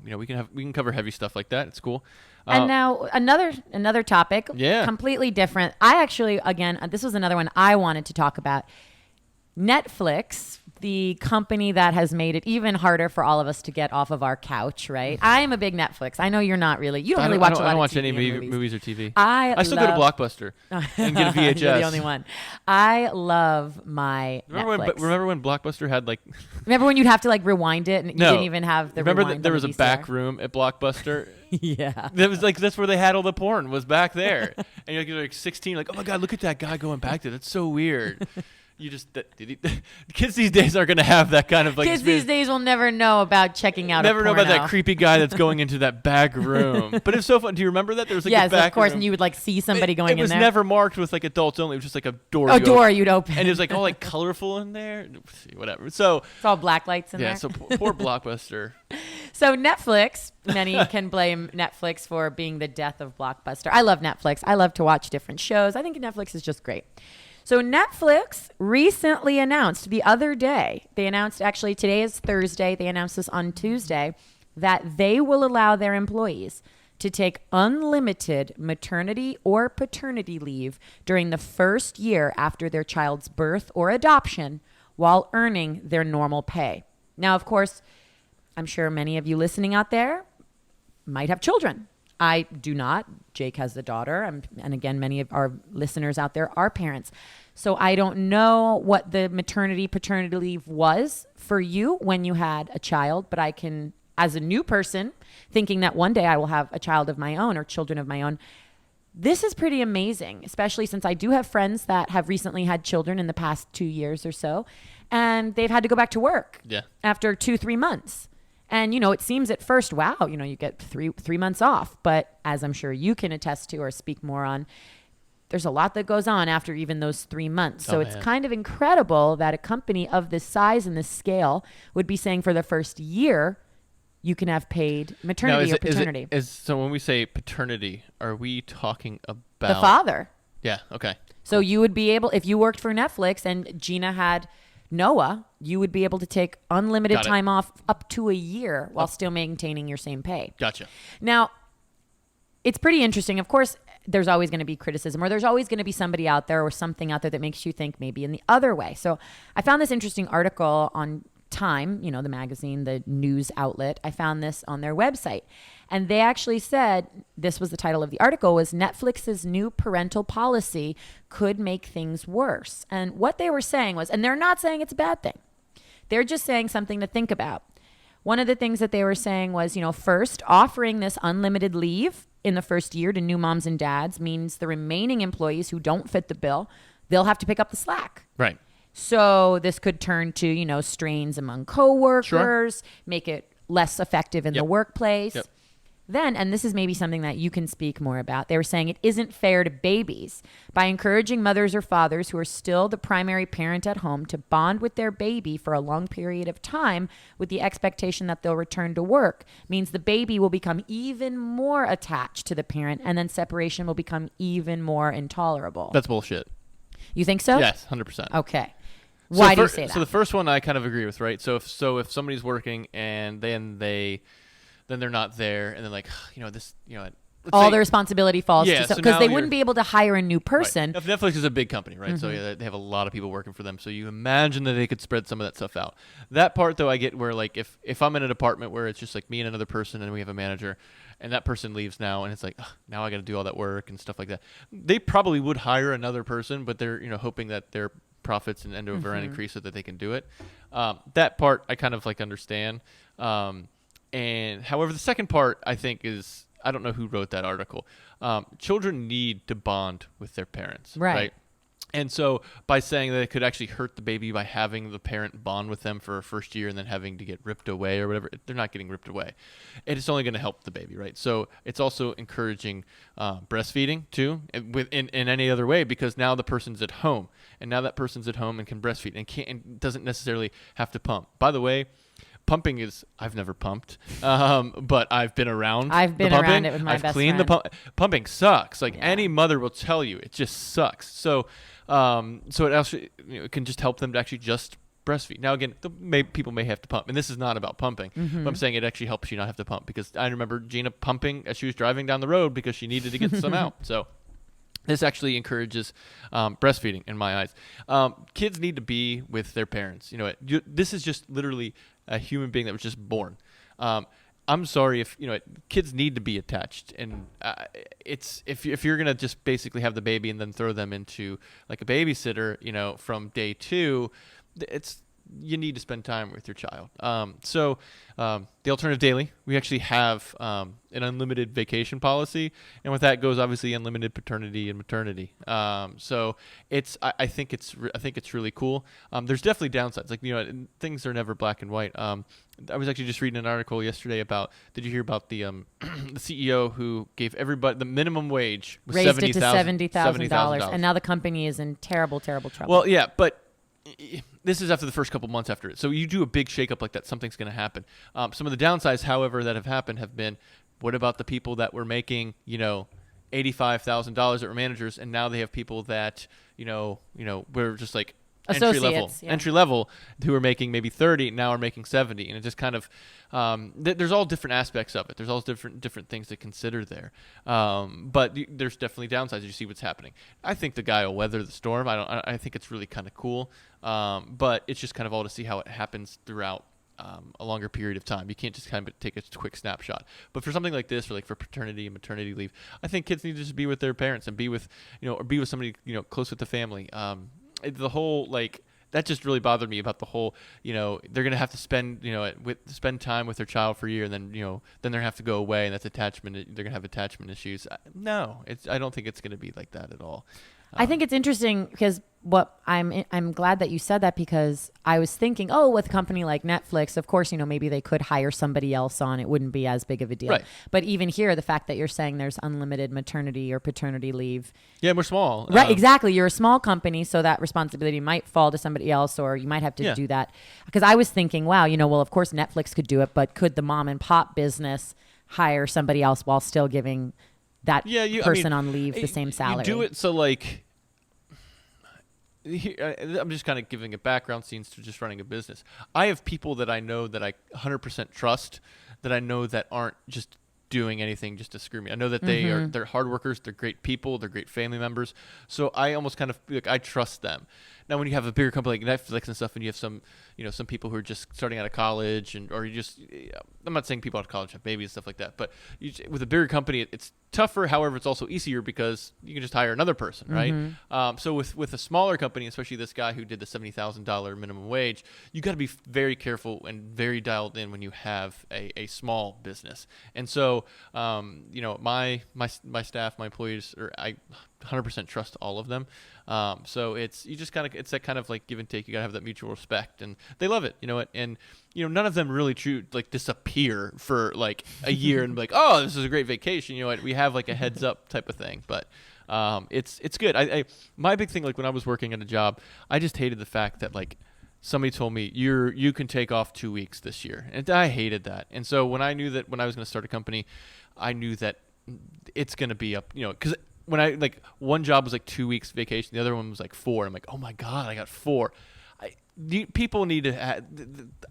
we can cover heavy stuff like that. It's cool. And now another topic, completely different. I actually, again, this was another one I wanted to talk about. Netflix, the company that has made it even harder for all of us to get off of our couch, right? I am a big Netflix. I know you're not really. You don't really watch a lot of TV. I don't watch any movies or TV. I still go to Blockbuster and get a VHS. You're the only one. I love my Netflix. Remember when Blockbuster had like... Remember when you'd have to like rewind it and you didn't even have the rewind? Remember there was a back room at Blockbuster? Yeah. That was like, that's where they had all the porn, was back there. And you're like 16, like, oh my God, look at that guy going back there. That's so weird. Kids these days are going to have that kind of like kids these days will never know about checking out never a know porno. about that creepy guy that's going into that back room. But it's so fun. Do you remember that? There was like yes, a back of course, room. And you would like see somebody going in there. It was never marked with like adults only. It was just like a door. You'd open. And it was like all like colorful in there. Whatever. So it's all black lights in there. Yeah, so poor Blockbuster. So Netflix, many can blame Netflix for being the death of Blockbuster. I love Netflix. I love to watch different shows. I think Netflix is just great. So Netflix recently announced the other day, actually today is Thursday, they announced this on Tuesday, that they will allow their employees to take unlimited maternity or paternity leave during the first year after their child's birth or adoption while earning their normal pay. Now, of course, I'm sure many of you listening out there might have children. I do not. Jake has a daughter. And again, many of our listeners out there are parents. So I don't know what the maternity, paternity leave was for you when you had a child, but I can as a new person thinking that one day I will have a child of my own or children of my own, this is pretty amazing, especially since I do have friends that have recently had children in the past 2 years or so, and they've had to go back to work after 2-3 months. And, it seems at first, wow, you get three months off. But as I'm sure you can attest to or speak more on, there's a lot that goes on after even those 3 months. So it's kind of incredible that a company of this size and this scale would be saying for the first year, you can have paid maternity or paternity. So when we say paternity, are we talking about the father? Yeah. Okay. So you would be able, if you worked for Netflix and Gina had Noah, you would be able to take unlimited time off up to a year while still maintaining your same pay. Gotcha. Now, it's pretty interesting. Of course, there's always going to be criticism, or there's always going to be somebody out there or something out there that makes you think maybe in the other way. So I found this interesting article on Time, the magazine, the news outlet. I found this on their website. And they actually said, this was the title of the article, was Netflix's new parental policy could make things worse. And what they were saying was, and they're not saying it's a bad thing. They're just saying something to think about. One of the things that they were saying was, first, offering this unlimited leave in the first year to new moms and dads means the remaining employees who don't fit the bill, they'll have to pick up the slack. Right. So this could turn to, strains among coworkers, make it less effective in the workplace. Yep. Then, and this is maybe something that you can speak more about, they were saying it isn't fair to babies by encouraging mothers or fathers who are still the primary parent at home to bond with their baby for a long period of time with the expectation that they'll return to work means the baby will become even more attached to the parent, and then separation will become even more intolerable. That's bullshit. You think so? Yes, 100%. Okay. Why do you say that? So the first one I kind of agree with, right? So if somebody's working and then they're not there, and then all the responsibility falls to so because they wouldn't be able to hire a new person. Right. Netflix is a big company, right? Mm-hmm. So they have a lot of people working for them. So you imagine that they could spread some of that stuff out. That part though, I get where if I'm in a department where it's just like me and another person, and we have a manager, and that person leaves now, and it's like now I got to do all that work and stuff like that. They probably would hire another person, but they're hoping that their profits and end over end increase so that they can do it. That part I kind of understand. And however, the second part I think is, I don't know who wrote that article. Children need to bond with their parents, right? And so by saying that it could actually hurt the baby by having the parent bond with them for a first year and then having to get ripped away or whatever, they're not getting ripped away. It's only going to help the baby, right? So it's also encouraging breastfeeding too, in any other way, because now the person's at home, and now that person's at home and can breastfeed and doesn't necessarily have to pump. By the way, pumping I've never pumped, but I've been around. I've been around it with my best friend. I've cleaned the pump. Pumping sucks. Any mother will tell you, it just sucks. So it actually it can just help them to actually just breastfeed. Now again, people may have to pump, and this is not about pumping. Mm-hmm. But I'm saying it actually helps you not have to pump, because I remember Gina pumping as she was driving down the road because she needed to get some out. So this actually encourages breastfeeding in my eyes. Kids need to be with their parents. This is just literally a human being that was just born. I'm sorry if kids need to be attached, and it's if you're gonna just basically have the baby and then throw them into like a babysitter, from day 2, you need to spend time with your child. So the alternative daily, we actually have an unlimited vacation policy, and with that goes obviously unlimited paternity and maternity. So I think it's really cool. There's definitely downsides. Things are never black and white. I was actually just reading an article yesterday about. Did you hear about the the CEO who gave everybody the minimum wage was raised it to $70,000, and now the company is in terrible trouble. Well, yeah, but this is after the first couple months after it. So you do a big shakeup like that, something's going to happen. Some of the downsides, however, that have happened have been, what about the people that were making, $85,000 that were managers, and now they have people that, were just like entry level who are making maybe 30 now are making 70, and it just kind of there's all different aspects of it. There's all different things to consider there, but there's definitely downsides. You see what's happening. I think the guy will weather the storm. I think it's really kind of cool, but it's just kind of all to see how it happens throughout a longer period of time. You can't just kind of take a quick snapshot. But for something like this, or for paternity and maternity leave, I think kids need to just be with their parents and be with or be with somebody close with the family. The whole that just really bothered me about the whole, they're going to have to spend, spend time with their child for a year, and then, then they're going to have to go away, and that's attachment. They're going to have attachment issues. No, I don't think it's going to be like that at all. I think it's interesting because I'm glad that you said that, because I was thinking, with a company like Netflix, of course, maybe they could hire somebody else on. It wouldn't be as big of a deal. Right. But even here, the fact that you're saying there's unlimited maternity or paternity leave. Yeah, we're small. Right, exactly. You're a small company, so that responsibility might fall to somebody else, or you might have to do that. Because I was thinking, wow, well, of course Netflix could do it, but could the mom and pop business hire somebody else while still giving that person on leave the same salary? You do it so like... I'm just kind of giving a background scenes to just running a business. I have people that I know that I 100% trust, that I know that aren't just doing anything just to screw me. I know that they're hard workers, they're great people, they're great family members. So I almost kind of I trust them. Now, when you have a bigger company like Netflix and stuff, and you have some, some people who are just starting out of college, I'm not saying people out of college have babies and stuff like that, but with a bigger company, it's tougher. However, it's also easier because you can just hire another person, right? So with a smaller company, especially this guy who did the $70,000 minimum wage, you got to be very careful and very dialed in when you have a small business. And so, my staff, my employees, I 100% trust all of them. So it's that kind of like give and take. You gotta have that mutual respect, and they love it, and none of them really disappear for like a year and be like, oh, this is a great vacation. We have like a heads up type of thing, but it's good. My big thing, like when I was working at a job, I just hated the fact that like somebody told me you can take off 2 weeks this year, and I hated that. And so when I knew that when I was going to start a company, I knew that it's going to be up, because when I one job was like 2 weeks vacation, the other one was like 4. I'm like, oh my God, I got 4. People need to.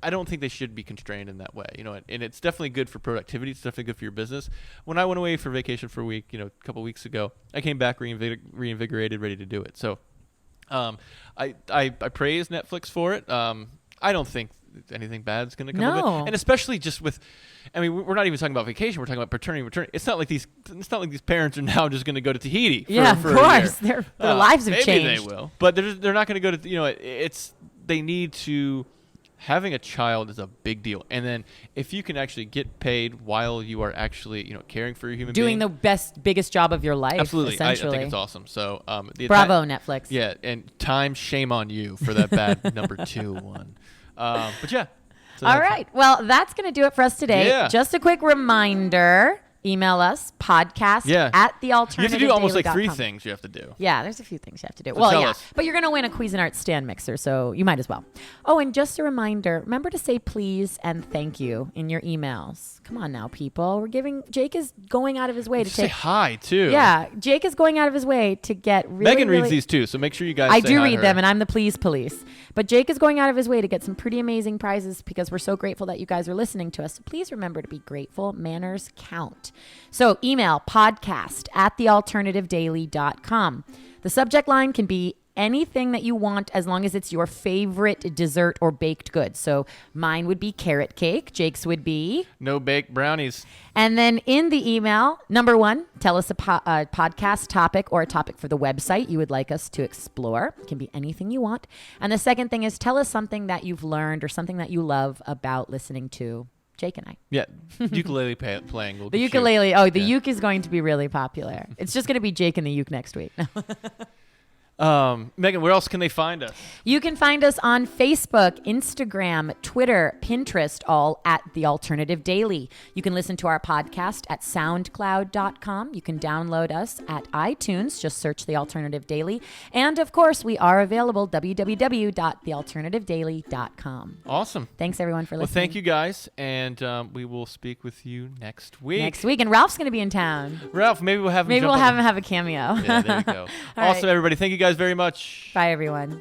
I don't think they should be constrained in that way, And it's definitely good for productivity. It's definitely good for your business. When I went away for vacation for a week, a couple weeks ago, I came back reinvigorated, ready to do it. So, I praise Netflix for it. I don't think anything bad is going to come of it, and especially just with. I mean, we're not even talking about vacation. We're talking about paternity, maternity. It's not like these parents are now just going to go to Tahiti. For of course, their lives have changed. Maybe they will, but they're not going to go to. They need to. Having a child is a big deal, and then if you can actually get paid while you are actually caring for your human being, doing the biggest job of your life. Absolutely, I essentially. think it's awesome. So, bravo, Netflix. Yeah, and shame on you for that bad number 2 one. But yeah. So all right. Well, that's going to do it for us today. Yeah. Just a quick reminder. Email us, podcast at thealternativedaily.com. You have to do almost like 3 things you have to do. Yeah, there's a few things you have to do. So well, tell yeah. us. But you're going to win a Cuisinart stand mixer, so you might as well. Oh, and just a reminder, remember to say please and thank you in your emails. Come on now, people. Jake is going out of his way to say hi, too. Yeah, Jake is going out of his way to get really, Megan reads these, too, so make sure you guys I say do hi read to her. them, and I'm the please police. But Jake is going out of his way to get some pretty amazing prizes because we're so grateful that you guys are listening to us. So please remember to be grateful. Manners count. So email podcast@thealternativedaily.com. The subject line can be anything that you want as long as it's your favorite dessert or baked good. So mine would be carrot cake. Jake's would be no baked brownies. And then in the email, number 1, tell us a podcast topic or a topic for the website you would like us to explore. It can be anything you want. And the second thing is tell us something that you've learned or something that you love about listening to Jake and I. Yeah, ukulele playing. The ukulele. Oh, the uke is going to be really popular. It's just going to be Jake and the uke next week. Megan, where else can they find us? You can find us on Facebook, Instagram, Twitter, Pinterest, all at The Alternative Daily. You can listen to our podcast at soundcloud.com. You can download us at iTunes. Just search The Alternative Daily. And, of course, we are available, www.thealternativedaily.com. Awesome. Thanks, everyone, for listening. Well, thank you, guys, and we will speak with you next week. And Ralph's going to be in town. Ralph, maybe we'll have him have him have a cameo. Yeah, there you go. Awesome, everybody. Thank you guys very much. Bye, everyone.